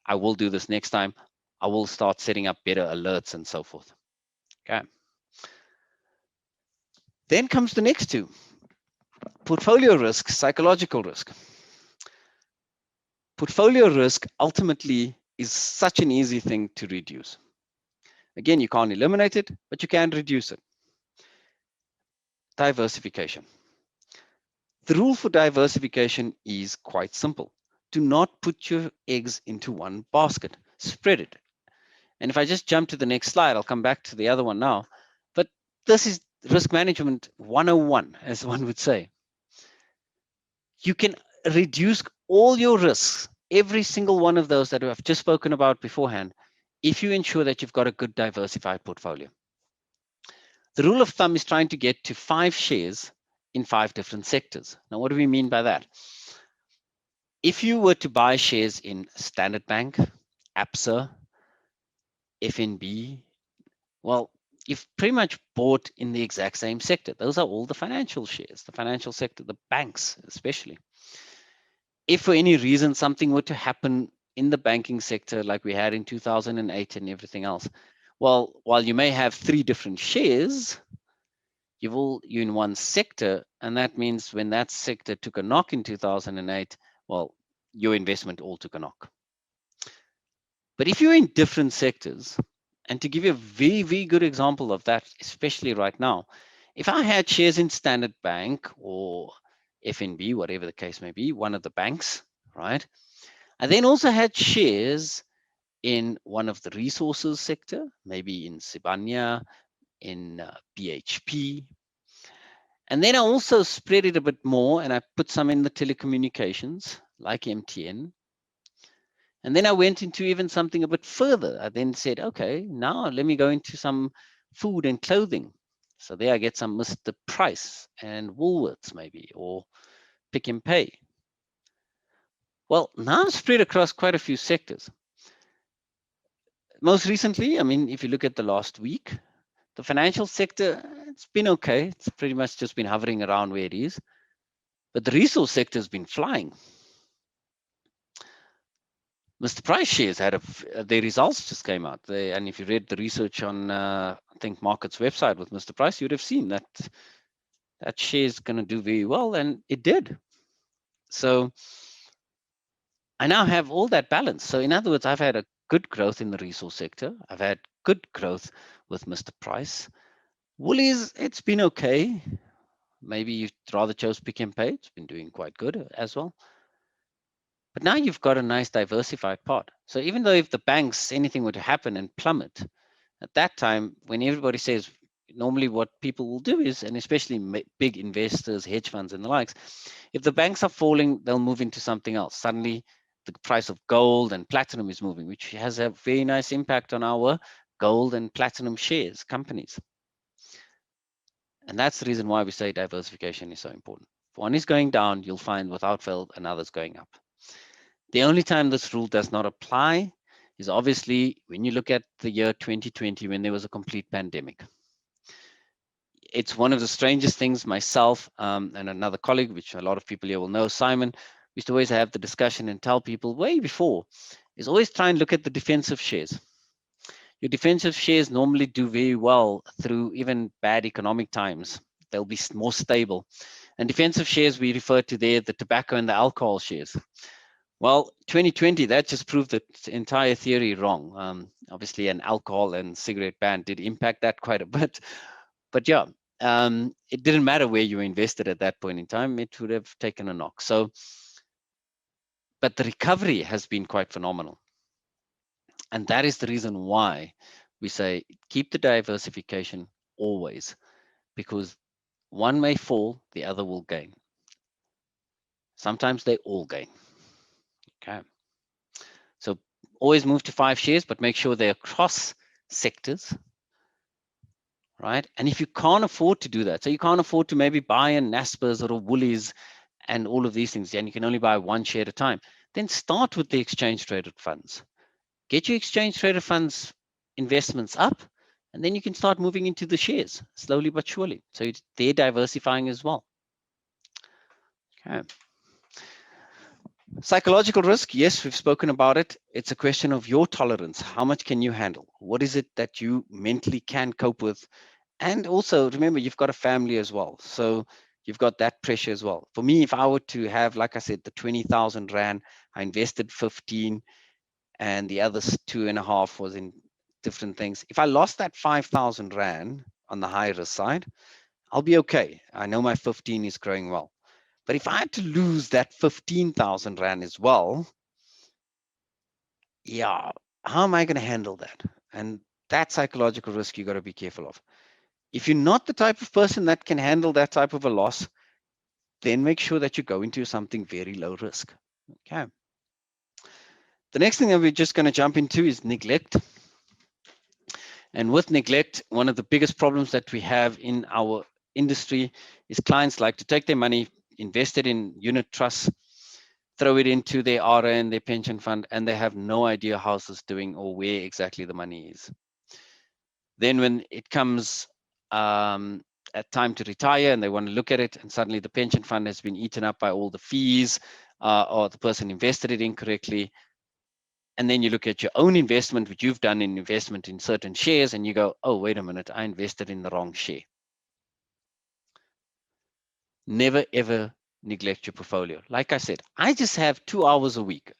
[SPEAKER 1] I will do this next time. I will start setting up better alerts and so forth. Okay. Then comes the next two. Portfolio risk, psychological risk. Portfolio risk ultimately is such an easy thing to reduce. Again, you can't eliminate it, but you can reduce it. Diversification. The rule for diversification is quite simple. Do not put your eggs into one basket. Spread it. And if I just jump to the next slide, I'll come back to the other one now. But this is risk management 101, as one would say. You can reduce all your risks, every single one of those that I've just spoken about beforehand, if you ensure that you've got a good diversified portfolio. The rule of thumb is trying to get to 5 shares in 5 different sectors. Now, what do we mean by that? If you were to buy shares in Standard Bank, ABSA, FNB, well, you've pretty much bought in the exact same sector. Those are all the financial shares, the financial sector, the banks especially. If for any reason something were to happen in the banking sector like we had in 2008 and everything else, well, while you may have 3 different shares, you're in one sector, and that means when that sector took a knock in 2008, well, your investment all took a knock. But if you're in different sectors, and to give you a very, very good example of that, especially right now, if I had shares in Standard Bank or FNB, whatever the case may be, one of the banks, right? I then also had shares in one of the resources sector, maybe in Sibanya, in BHP. And then I also spread it a bit more and I put some in the telecommunications like MTN. And then I went into even something a bit further. I then said, okay, now let me go into some food and clothing. So there I get some Mr. Price and Woolworths maybe, or Pick and Pay. Well, now I'm spread across quite a few sectors. Most recently, I mean, if you look at the last week, the financial sector, it's been okay. It's pretty much just been hovering around where it is. But the resource sector has been flying. Mr. Price shares had their results just came out. And if you read the research on I think Markets website with Mr. Price, you'd have seen that that share is going to do very well, and it did. So I now have all that balance. So in other words, I've had a good growth in the resource sector. I've had good growth with Mr. Price. Woolies, it's been okay. Maybe you'd rather chose Pick and Pay. It's been doing quite good as well. But now you've got a nice diversified part. So even though if the banks, anything were to happen and plummet, at that time, when everybody says, normally what people will do is, and especially big investors, hedge funds and the likes, if the banks are falling, they'll move into something else. Suddenly the price of gold and platinum is moving, which has a very nice impact on our gold and platinum shares companies. And that's the reason why we say diversification is so important. If one is going down, you'll find without fail another's going up. The only time this rule does not apply is obviously when you look at the year 2020, when there was a complete pandemic. It's one of the strangest things. Myself and another colleague, which a lot of people here will know, Simon, we used to always have the discussion and tell people way before, is always try and look at the defensive shares. Your defensive shares normally do very well through even bad economic times. They'll be more stable. And defensive shares, we refer to there, the tobacco and the alcohol shares. Well, 2020, that just proved the entire theory wrong. Obviously, an alcohol and cigarette ban did impact that quite a bit. But yeah, it didn't matter where you invested at that point in time, it would have taken a knock. So, but the recovery has been quite phenomenal. And that is the reason why we say keep the diversification always, because one may fall, the other will gain. Sometimes they all gain. Okay. So always move to 5 shares, but make sure they're across sectors, right? And if you can't afford to do that, so you can't afford to maybe buy a Naspers or a Woolies and all of these things, and you can only buy 1 share at a time, then start with the exchange traded funds. Get your exchange traded funds investments up, and then you can start moving into the shares slowly but surely. So they're diversifying as well. Okay. Psychological risk, yes, we've spoken about it. It's a question of your tolerance. How much can you handle? What is it that you mentally can cope with? And also remember, you've got a family as well. So you've got that pressure as well. For me, if I were to have, like I said, the 20,000 Rand, I invested 15 and the other 2.5 was in different things. If I lost that 5,000 Rand on the high risk side, I'll be okay. I know my 15 is growing well. But if I had to lose that 15,000 Rand as well, yeah, how am I going to handle that? And that psychological risk you got to be careful of. If you're not the type of person that can handle that type of a loss, then make sure that you go into something very low risk. Okay. The next thing that we're just going to jump into is neglect. And with neglect, one of the biggest problems that we have in our industry is clients like to take their money, invest it in unit trusts, throw it into their ARA and their pension fund, and they have no idea how it's doing or where exactly the money is. Then when it comes at time to retire and they want to look at it, and suddenly the pension fund has been eaten up by all the fees, or the person invested it incorrectly. And then you look at your own investment, which you've done in investment in certain shares, and you go, oh, wait a minute, I invested in the wrong share. Never, ever neglect your portfolio. Like I said, I just have 2 hours a week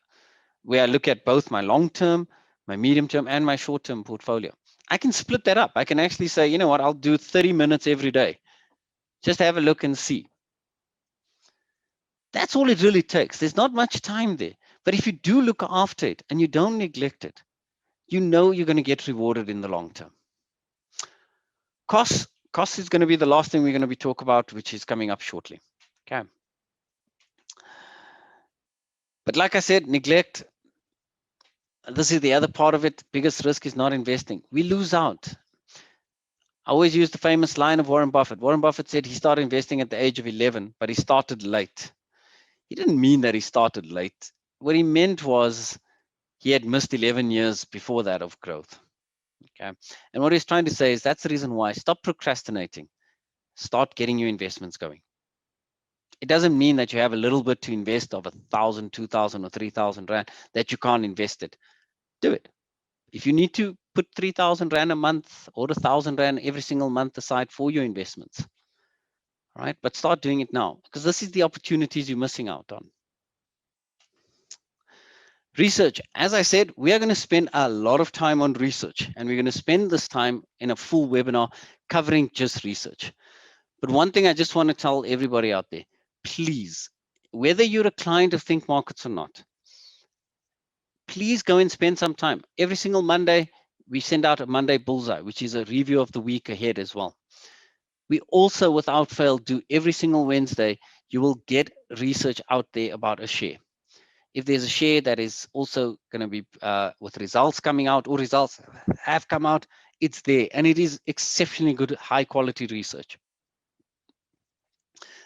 [SPEAKER 1] where I look at both my long-term, my medium-term, and my short-term portfolio. I can split that up. I can actually say, you know what, I'll do 30 minutes every day. Just have a look and see. That's all it really takes. There's not much time there. But if you do look after it and you don't neglect it, you know you're going to get rewarded in the long term. Cost is going to be the last thing we're going to be talking about, which is coming up shortly. Okay. But like I said, neglect, this is the other part of it. Biggest risk is not investing. We lose out. I always use the famous line of Warren Buffett. Warren Buffett said he started investing at the age of 11, but he started late. He didn't mean that he started late. What he meant was he had missed 11 years before that of growth. Okay. And what he's trying to say is that's the reason why. Stop procrastinating. Start getting your investments going. It doesn't mean that you have a little bit to invest of 1,000, 2,000, or 3,000 Rand that you can't invest it. Do it. If you need to put 3,000 Rand a month or 1,000 Rand every single month aside for your investments, right? But start doing it now, because this is the opportunities you're missing out on. Research. As I said, we are going to spend a lot of time on research, and we're going to spend this time in a full webinar covering just research. But one thing I just want to tell everybody out there, please, whether you're a client of Think Markets or not, please go and spend some time. Every single Monday, we send out a Monday Bullseye, which is a review of the week ahead as well. We also, without fail, do every single Wednesday, you will get research out there about a share. If there's a share that is also going to be with results coming out or results have come out, it's there. And it is exceptionally good, high quality research.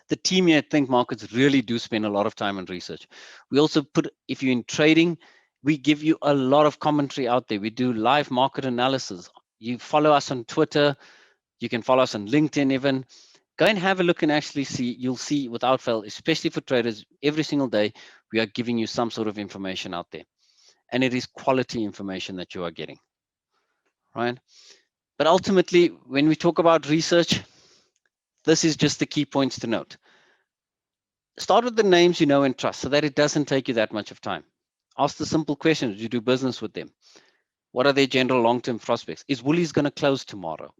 [SPEAKER 1] The team here at Think Markets really do spend a lot of time on research. We also put, if you're in trading, we give you a lot of commentary out there. We do live market analysis. You follow us on Twitter. You can follow us on LinkedIn even. Go and have a look and actually see, you'll see without fail, especially for traders, every single day, we are giving you some sort of information out there. And it is quality information that you are getting, right? But ultimately, when we talk about research, this is just the key points to note. Start with the names you know and trust so that it doesn't take you that much of time. Ask the simple questions. Do you do business with them? What are their general long-term prospects? Is Woolies going to close tomorrow?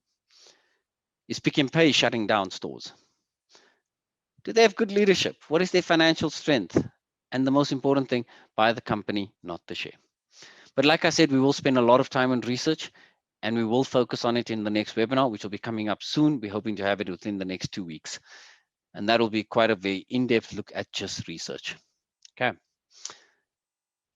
[SPEAKER 1] Is Pick n Pay shutting down stores? Do they have good leadership? What is their financial strength? And the most important thing, buy the company, not the share. But like I said, we will spend a lot of time on research and we will focus on it in the next webinar, which will be coming up soon. We're hoping to have it within the next 2 weeks. And that will be quite a very in-depth look at just research. Okay.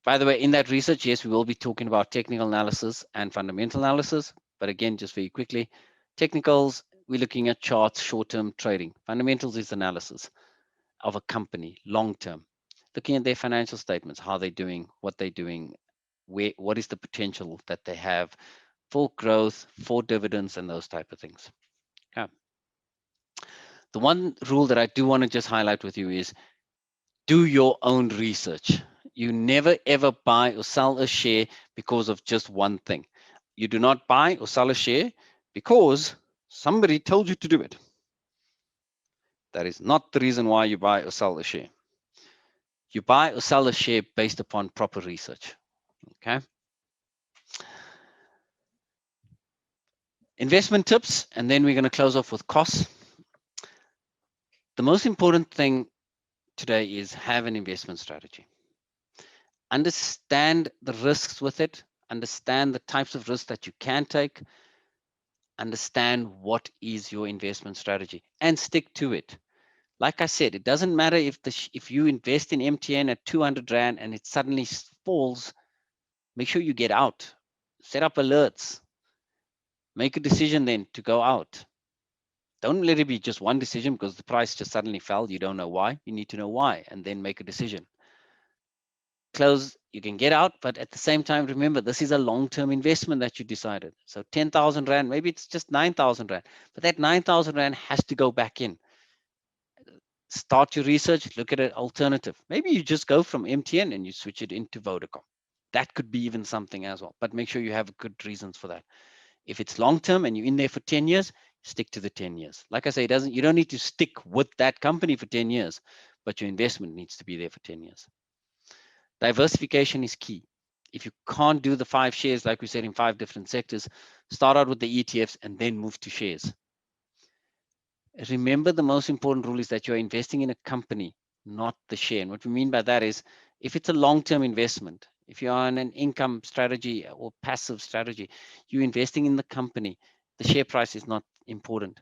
[SPEAKER 1] By the way, in that research, yes, we will be talking about technical analysis and fundamental analysis. But again, just very quickly, technicals, we're looking at charts, short-term trading. Fundamentals is analysis of a company, long-term, looking at their financial statements, how they're doing, what they're doing, what is the potential that they have for growth, for dividends, and those type of things. Okay. The one rule that I do want to just highlight with you is do your own research. You never ever buy or sell a share because of just one thing. You do not buy or sell a share because somebody told you to do it. That is not the reason why you buy or sell a share. You buy or sell a share based upon proper research. Okay. Investment tips, and then we're going to close off with costs. The most important thing today is have an investment strategy. Understand the risks with it, understand the types of risks that you can take, understand what is your investment strategy and stick to it. Like I said, it doesn't matter if you invest in MTN at 200 Rand and it suddenly falls, make sure you get out, set up alerts, make a decision then to go out. Don't let it be just one decision because the price just suddenly fell. You don't know why. You need to know why and then make a decision. Close, you can get out, but at the same time, remember, this is a long-term investment that you decided. So 10,000 Rand, maybe it's just 9,000 Rand, but that 9,000 Rand has to go back in. Start your research, look at an alternative. Maybe you just go from MTN and you switch it into Vodacom. That could be even something as well, but make sure you have good reasons for that. If it's long-term and you're in there for 10 years, stick to the 10 years. Like I say, you don't need to stick with that company for 10 years, but your investment needs to be there for 10 years. Diversification is key. If you can't do the 5 shares, like we said, in 5 different sectors, start out with the ETFs and then move to shares. Remember, the most important rule is that you're investing in a company, not the share. And what we mean by that is, if it's a long-term investment, if you're on an income strategy or passive strategy, you're investing in the company. The share price is not important.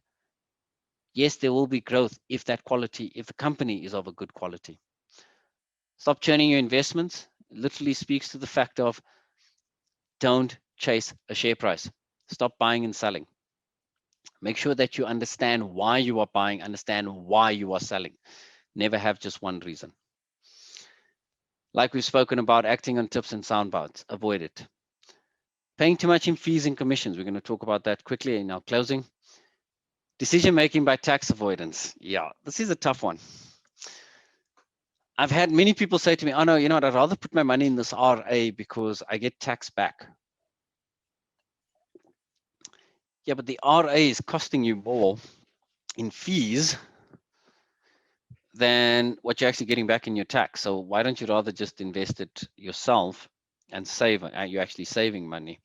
[SPEAKER 1] Yes, there will be growth if the company is of a good quality. Stop churning your investments. It literally speaks to the fact of don't chase a share price. Stop buying and selling. Make sure that you understand why you are buying, understand why you are selling. Never have just one reason. Like we've spoken about, acting on tips and sound bites, avoid it. Paying too much in fees and commissions. We're going to talk about that quickly in our closing. Decision making by tax avoidance. Yeah, this is a tough one. I've had many people say to me, oh no, you know what, I'd rather put my money in this RA because I get tax back. Yeah, but the RA is costing you more in fees than what you're actually getting back in your tax. So why don't you rather just invest it yourself and save? You're actually saving money.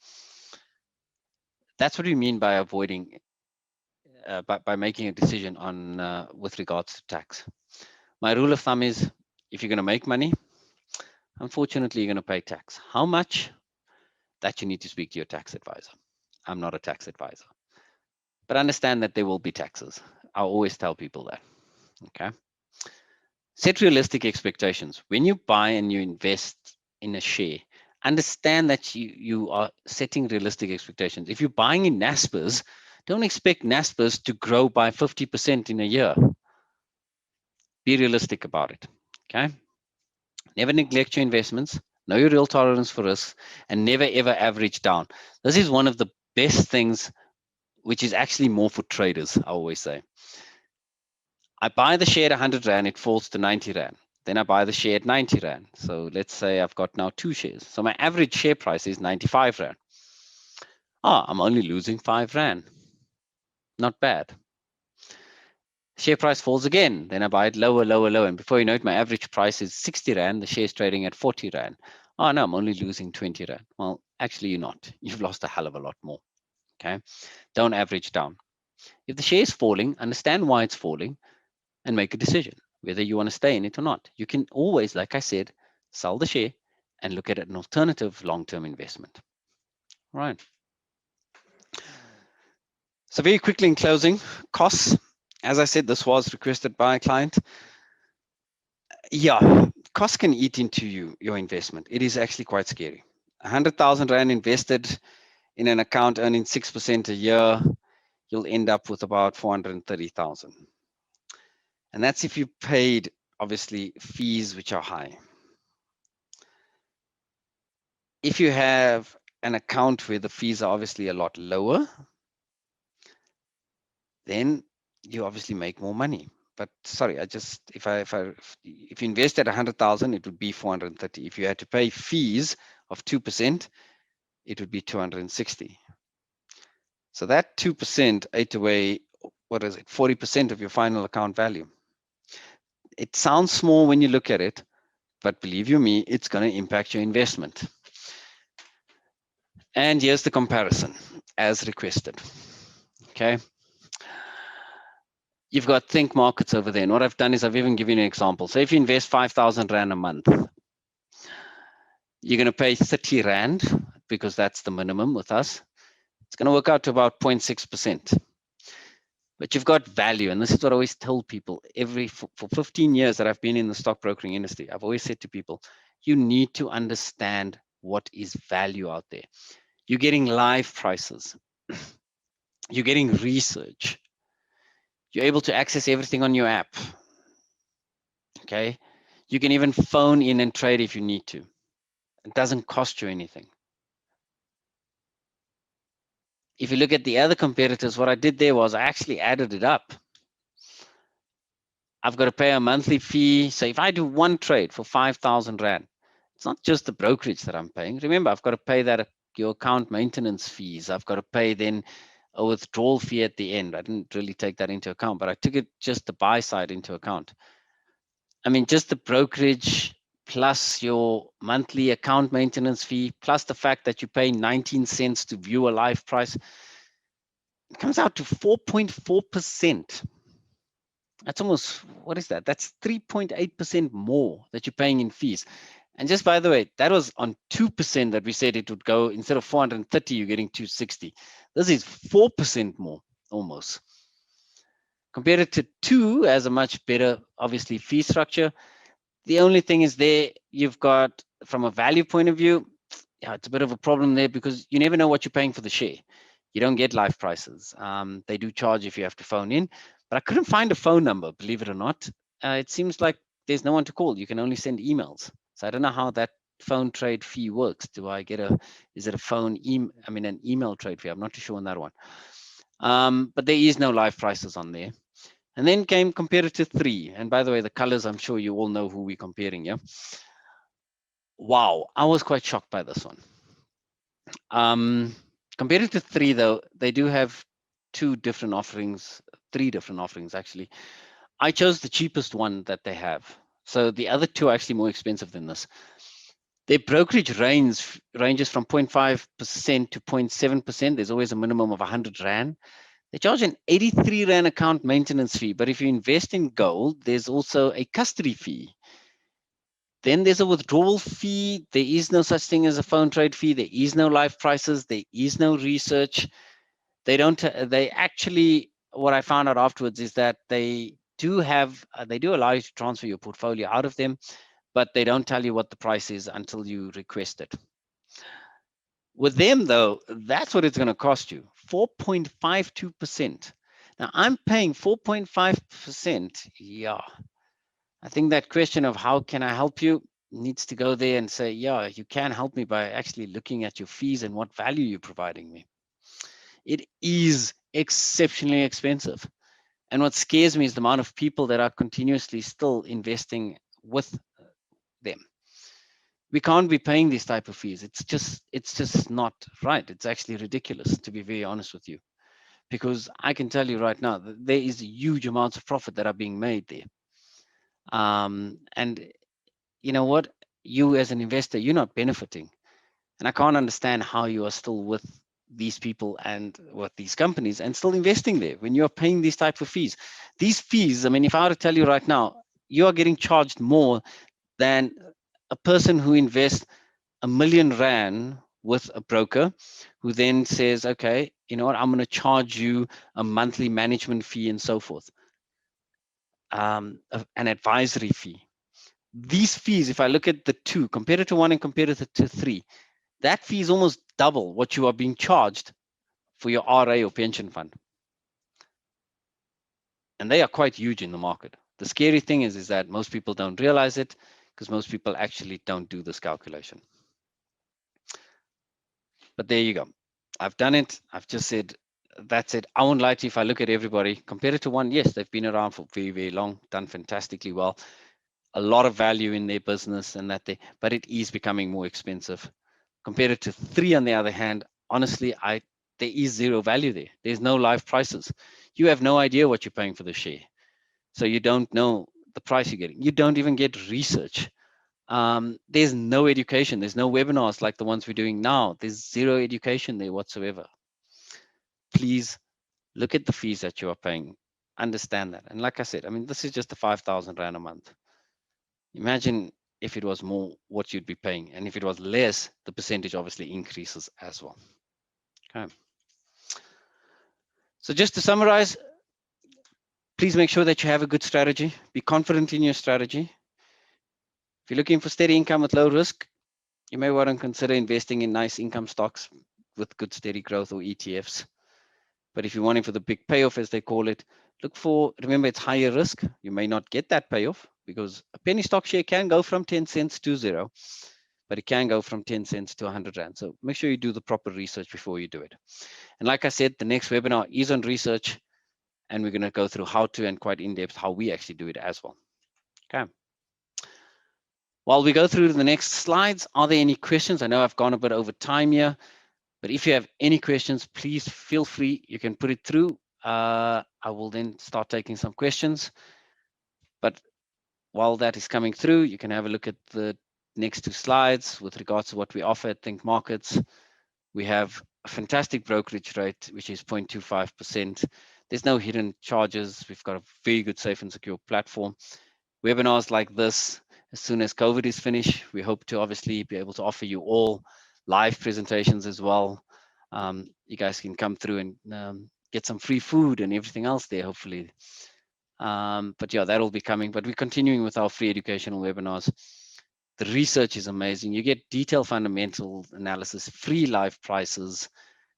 [SPEAKER 1] That's what we mean by avoiding, by making a decision on with regards to tax. My rule of thumb is, if you're going to make money, unfortunately, you're going to pay tax. How much? That you need to speak to your tax advisor. I'm not a tax advisor. but understand that there will be taxes. I always tell people that. Okay. Set realistic expectations. When you buy and you invest in a share, understand that you are setting realistic expectations. If you're buying in Naspers, don't expect Naspers to grow by 50% in a year. Be realistic about it. Okay. Never neglect your investments. Know your real tolerance for risk, and never ever average down. This is one of the best things, which is actually more for traders, I always say. I buy the share at 100 Rand, it falls to 90 Rand. Then I buy the share at 90 Rand. So let's say I've got now 2 shares. So my average share price is 95 Rand. I'm only losing 5 Rand. Not bad. Share price falls again. Then I buy it lower, lower, lower. And before you know it, my average price is 60 Rand. The share is trading at 40 Rand. Oh, no, I'm only losing 20 Rand. Well, actually, you're not. You've lost a hell of a lot more. Okay. Don't average down. If the share is falling, understand why it's falling and make a decision whether you want to stay in it or not. You can always, like I said, sell the share and look at an alternative long-term investment. Right. So very quickly in closing, costs. As I said, this was requested by a client. Yeah, costs can eat into your investment. It is actually quite scary. 100,000 Rand invested in an account earning 6% a year, you'll end up with about 430,000. And that's if you paid, obviously, fees which are high. If you have an account where the fees are obviously a lot lower, then you obviously make more money. But sorry, if you invest at 100,000, it would be 430. If you had to pay fees of 2%, it would be 260. So that 2% ate away, what is it, 40% of your final account value. It sounds small when you look at it, but believe you me, it's going to impact your investment. And here's the comparison as requested. Okay. You've got Think Markets over there. And what I've done is I've even given you an example. So if you invest 5,000 Rand a month, you're going to pay 30 Rand because that's the minimum with us. It's going to work out to about 0.6%. But you've got value. And this is what I always tell people for 15 years that I've been in the stockbrokering industry. I've always said to people, you need to understand what is value out there. You're getting live prices. You're getting research. You're able to access everything on your app. Okay. You can even phone in and trade if you need to. It doesn't cost you anything. If you look at the other competitors, what I did there was I actually added it up. I've got to pay a monthly fee. So if I do one trade for 5,000 Rand, it's not just the brokerage that I'm paying. Remember, I've got to pay that your account maintenance fees. I've got to pay then a withdrawal fee at the end. I didn't really take that into account, but I took it just the buy side into account. I mean, just the brokerage plus your monthly account maintenance fee, plus the fact that you pay 19 cents to view a live price, it comes out to 4.4%. That's almost, what is that? That's 3.8% more that you're paying in fees. And just by the way, that was on 2% that we said it would go, instead of 430, you're getting 260. This is 4% more almost. Compared it to 2 as a much better, obviously, fee structure. The only thing is there, you've got, from a value point of view, yeah, it's a bit of a problem there because you never know what you're paying for the share. You don't get live prices. They do charge if you have to phone in, but I couldn't find a phone number, believe it or not. It seems like there's no one to call. You can only send emails. So I don't know how that phone trade fee works. Do I get is it a phone, an email trade fee? I'm not too sure on that one. But there is no live prices on there. And then came competitor 3. And by the way, the colors, I'm sure you all know who we're comparing, yeah? Wow, I was quite shocked by this one. Competitor 3, though, they do have 3 different offerings, actually. I chose the cheapest one that they have. So the other 2 are actually more expensive than this. Their brokerage ranges from 0.5% to 0.7%. There's always a minimum of 100 Rand. They charge an 83 Rand account maintenance fee, but if you invest in gold, there's also a custody fee. Then there's a withdrawal fee. There is no such thing as a phone trade fee. There is no live prices. There is no research. They don't. They actually, what I found out afterwards is that they do have, they do allow you to transfer your portfolio out of them, but they don't tell you what the price is until you request it. With them, though, that's what it's going to cost you, 4.52%. Now, I'm paying 4.5%. Yeah, I think that question of how can I help you needs to go there and say, yeah, you can help me by actually looking at your fees and what value you're providing me. It is exceptionally expensive. And what scares me is the amount of people that are continuously still investing with them. We can't be paying these type of fees. It's just not right. It's actually ridiculous, to be very honest with you, because I can tell you right now that there is huge amounts of profit that are being made there. And you know what? You as an investor, you're not benefiting. And I can't understand how you are still with these people and with these companies and still investing there when you're paying these type of fees. These fees, I mean, if I were to tell you right now, you are getting charged more than a person who invests R1 million with a broker who then says, okay, you know what, I'm going to charge you a monthly management fee and so forth, an advisory fee. These fees, if I look at the two, compare it to one and compare it to three, that fee is almost double what you are being charged for your RA or pension fund. And they are quite huge in the market. The scary thing is that most people don't realize it because most people actually don't do this calculation. But there you go. I've done it. I've just said, that's it. I won't lie to you. If I look at everybody, compare it to one, yes, they've been around for very, very long, done fantastically well, a lot of value in their business and that but it is becoming more expensive. Compared it to three, on the other hand, honestly, there is zero value there. There's no live prices. You have no idea what you're paying for the share. So you don't know the price you're getting. You don't even get research. There's no education. There's no webinars like the ones we're doing now. There's zero education there whatsoever. Please look at the fees that you are paying. Understand that. And like I said, I mean, this is just the 5,000 Rand a month. Imagine if it was more, what you'd be paying. And if it was less, the percentage obviously increases as well. Okay. So just to summarize, please make sure that you have a good strategy. Be confident in your strategy. If you're looking for steady income with low risk, you may want to consider investing in nice income stocks with good steady growth or ETFs. But if you're wanting for the big payoff, as they call it, remember it's higher risk. You may not get that payoff because a penny stock share can go from 10 cents to zero, but it can go from 10 cents to 100 Rand. So make sure you do the proper research before you do it. And like I said, the next webinar is on research, and we're going to go through how to, and quite in depth, how we actually do it as well. Okay. While we go through the next slides, are there any questions? I know I've gone a bit over time here, but if you have any questions, please feel free. You can put it through. I will then start taking some questions. But while that is coming through, you can have a look at the next two slides with regards to what we offer at Think Markets. We have a fantastic brokerage rate, which is 0.25%. There's no hidden charges. We've got a very good, safe and secure platform. Webinars like this, as soon as COVID is finished, we hope to obviously be able to offer you all live presentations as well. You guys can come through and get some free food and everything else there, hopefully. But yeah, that'll be coming. But we're continuing with our free educational webinars. The research is amazing. You get detailed fundamental analysis, free live prices.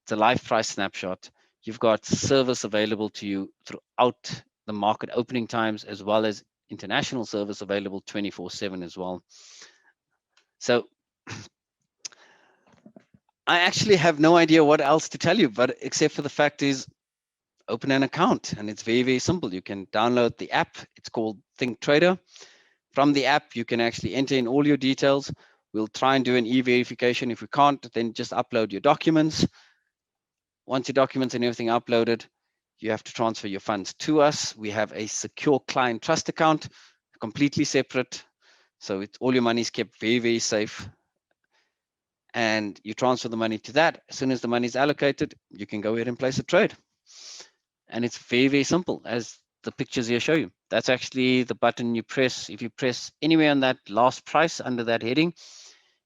[SPEAKER 1] It's a live price snapshot. You've got service available to you throughout the market opening times, as well as international service available 24/7 as well. So I actually have no idea what else to tell you, but except for the fact is, open an account, and it's very, very simple. You can download the app. It's called Think Trader. From the app, you can actually enter in all your details. We'll try and do an e-verification. If we can't, then just upload your documents. Once your documents and everything uploaded, you have to transfer your funds to us. We have a secure client trust account, completely separate. So all your money is kept very, very safe. And you transfer the money to that. As soon as the money is allocated, you can go ahead and place a trade. And it's very, very simple, as the pictures here show you. That's actually the button you press. If you press anywhere on that last price under that heading,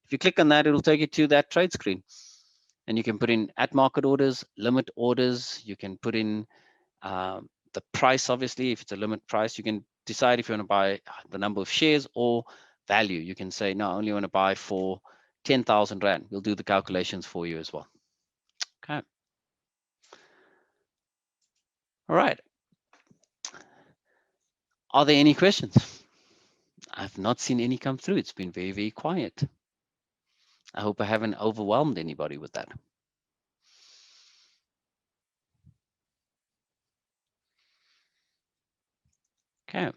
[SPEAKER 1] if you click on that, it'll take you to that trade screen. and you can put in at market orders, limit orders. You can put in the price, obviously. If it's a limit price, you can decide if you want to buy the number of shares or value. You can say, no, I only want to buy for 10,000 Rand. We'll do the calculations for you as well. Okay. All right. Are there any questions? I've not seen any come through. It's been very, very quiet. I hope I haven't overwhelmed anybody with that. Okay.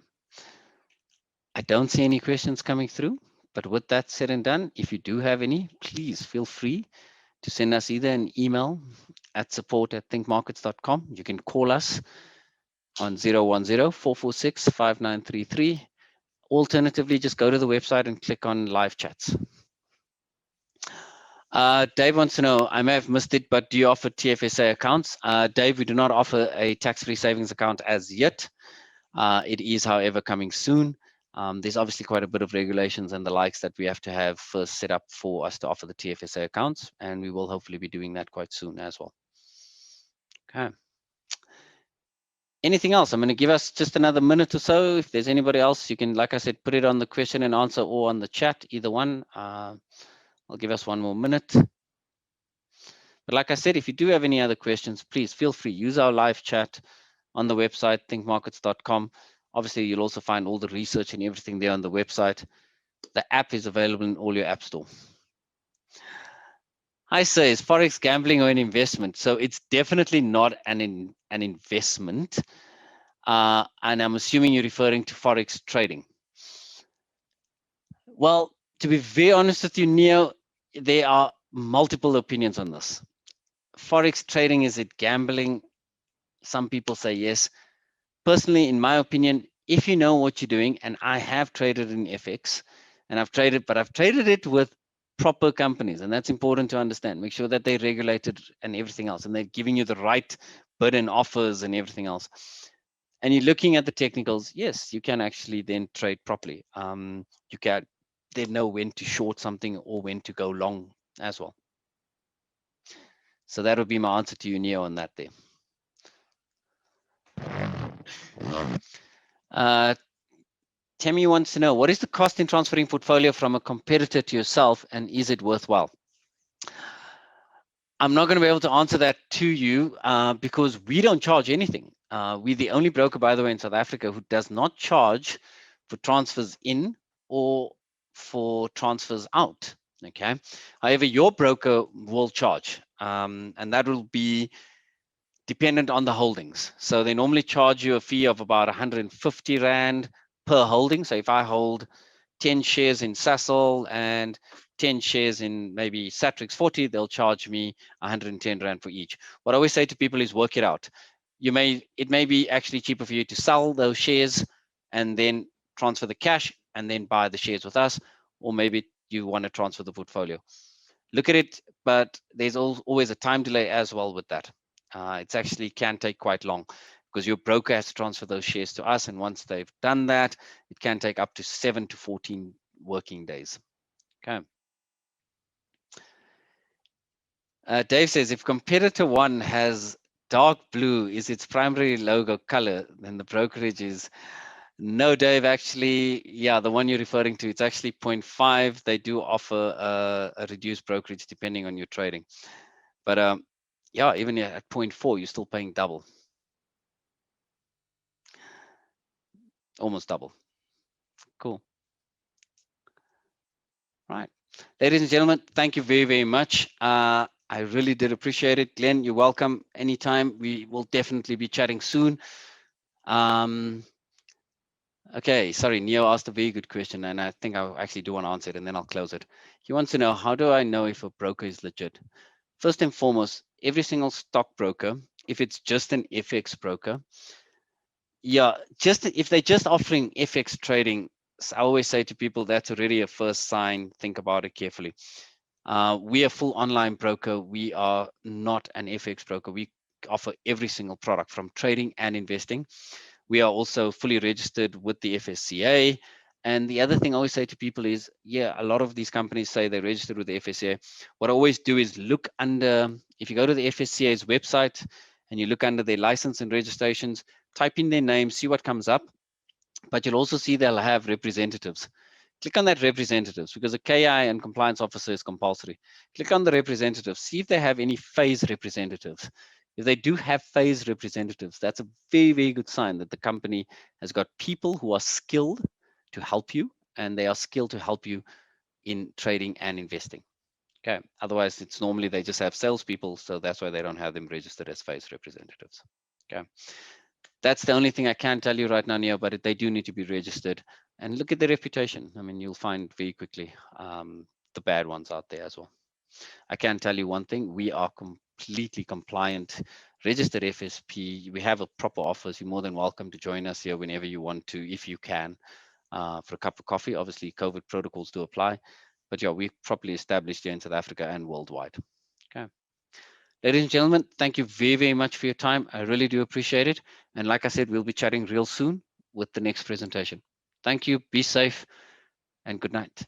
[SPEAKER 1] I don't see any questions coming through, but with that said and done, if you do have any, please feel free to send us either an email at support@thinkmarkets.com. You can call us on 010-446-5933. Alternatively, just go to the website and click on live chats. Dave wants to know, I may have missed it, but do you offer TFSA accounts? Dave, we do not offer a tax-free savings account as yet. It is, however, coming soon. There's obviously quite a bit of regulations and the likes that we have to have first set up for us to offer the TFSA accounts, and we will hopefully be doing that quite soon as well. Okay. Anything else? I'm going to give us just another minute or so. If there's anybody else, you can, like I said, put it on the question and answer or on the chat, either one. I'll give us one more minute. But like I said, if you do have any other questions, please feel free. Use our live chat on the website, thinkmarkets.com. Obviously, you'll also find all the research and everything there on the website. The app is available in all your app store. I say, is Forex gambling or an investment? So it's definitely not an investment. And I'm assuming you're referring to Forex trading. Well, to be very honest with you, Neo, there are multiple opinions on this. Forex trading, is it gambling? Some people say yes. Personally, in my opinion, if you know what you're doing, and I have traded in FX, and I've traded it with proper companies, and that's important to understand. Make sure that they're regulated and everything else, and they're giving you the right bid and offers and everything else. And you're looking at the technicals, yes, you can actually then trade properly. They know when to short something or when to go long as well. So that would be my answer to you, Neo, on that there. Tammy wants to know, what is the cost in transferring portfolio from a competitor to yourself, and is it worthwhile? I'm not going to be able to answer that to you because we don't charge anything. We're the only broker, by the way, in South Africa who does not charge for transfers in or for transfers out. Okay. However, your broker will charge, and that will be dependent on the holdings. So they normally charge you a fee of about 150 Rand per holding. So if I hold 10 shares in Sasol and 10 shares in maybe Satrix 40, they'll charge me 110 Rand for each. What I always say to people is work it out. It may be actually cheaper for you to sell those shares and then transfer the cash and then buy the shares with us, or maybe you want to transfer the portfolio. Look at it, but there's always a time delay as well with that. It actually can take quite long because your broker has to transfer those shares to us. And once they've done that, it can take up to 7 to 14 working days. Okay. Dave says, if competitor one has dark blue is its primary logo color, then the brokerage is... No, Dave, actually, yeah, the one you're referring to, it's actually 0.5. They do offer a reduced brokerage depending on your trading. But yeah, even at 0.4, you're still paying double. Almost double. Cool. Right. Ladies and gentlemen, thank you very, very much. I really did appreciate it. Glenn, you're welcome anytime. We will definitely be chatting soon. Okay, sorry, Neo asked a very good question, and I think I actually do want to answer it, and then I'll close it. He wants to know, how do I know if a broker is legit? First and foremost, every single stockbroker, if it's just an FX broker, yeah, just if they're just offering FX trading, I always say to people, that's already a first sign. Think about it carefully. We are a full online broker. We are not an FX broker. We offer every single product from trading and investing. We are also fully registered with the FSCA, And the other thing I always say to people is, yeah, a lot of these companies say they're registered with the FSCA. What I always do is look under, if you go to the FSCA's website and you look under their license and registrations, type in their name, see what comes up. But you'll also see they'll have representatives. Click on that representatives, because a KI and compliance officer is compulsory. Click on the representatives, see if they have any phase representatives. If they do have phase representatives, that's a very, very good sign that the company has got people who are skilled to help you, and they are skilled to help you in trading and investing. Okay. Otherwise, it's normally they just have salespeople, so that's why they don't have them registered as phase representatives. Okay. That's the only thing I can tell you right now, Neo, but they do need to be registered. And look at their reputation. I mean, you'll find very quickly the bad ones out there as well. I can tell you one thing: we are completely compliant, registered FSP. We have a proper office. You're more than welcome to join us here whenever you want to, if you can, for a cup of coffee. Obviously, COVID protocols do apply, but yeah, we're properly established here in South Africa and worldwide. Okay. Ladies and gentlemen, thank you very, very much for your time. I really do appreciate it. And like I said, we'll be chatting real soon with the next presentation. Thank you. Be safe and good night.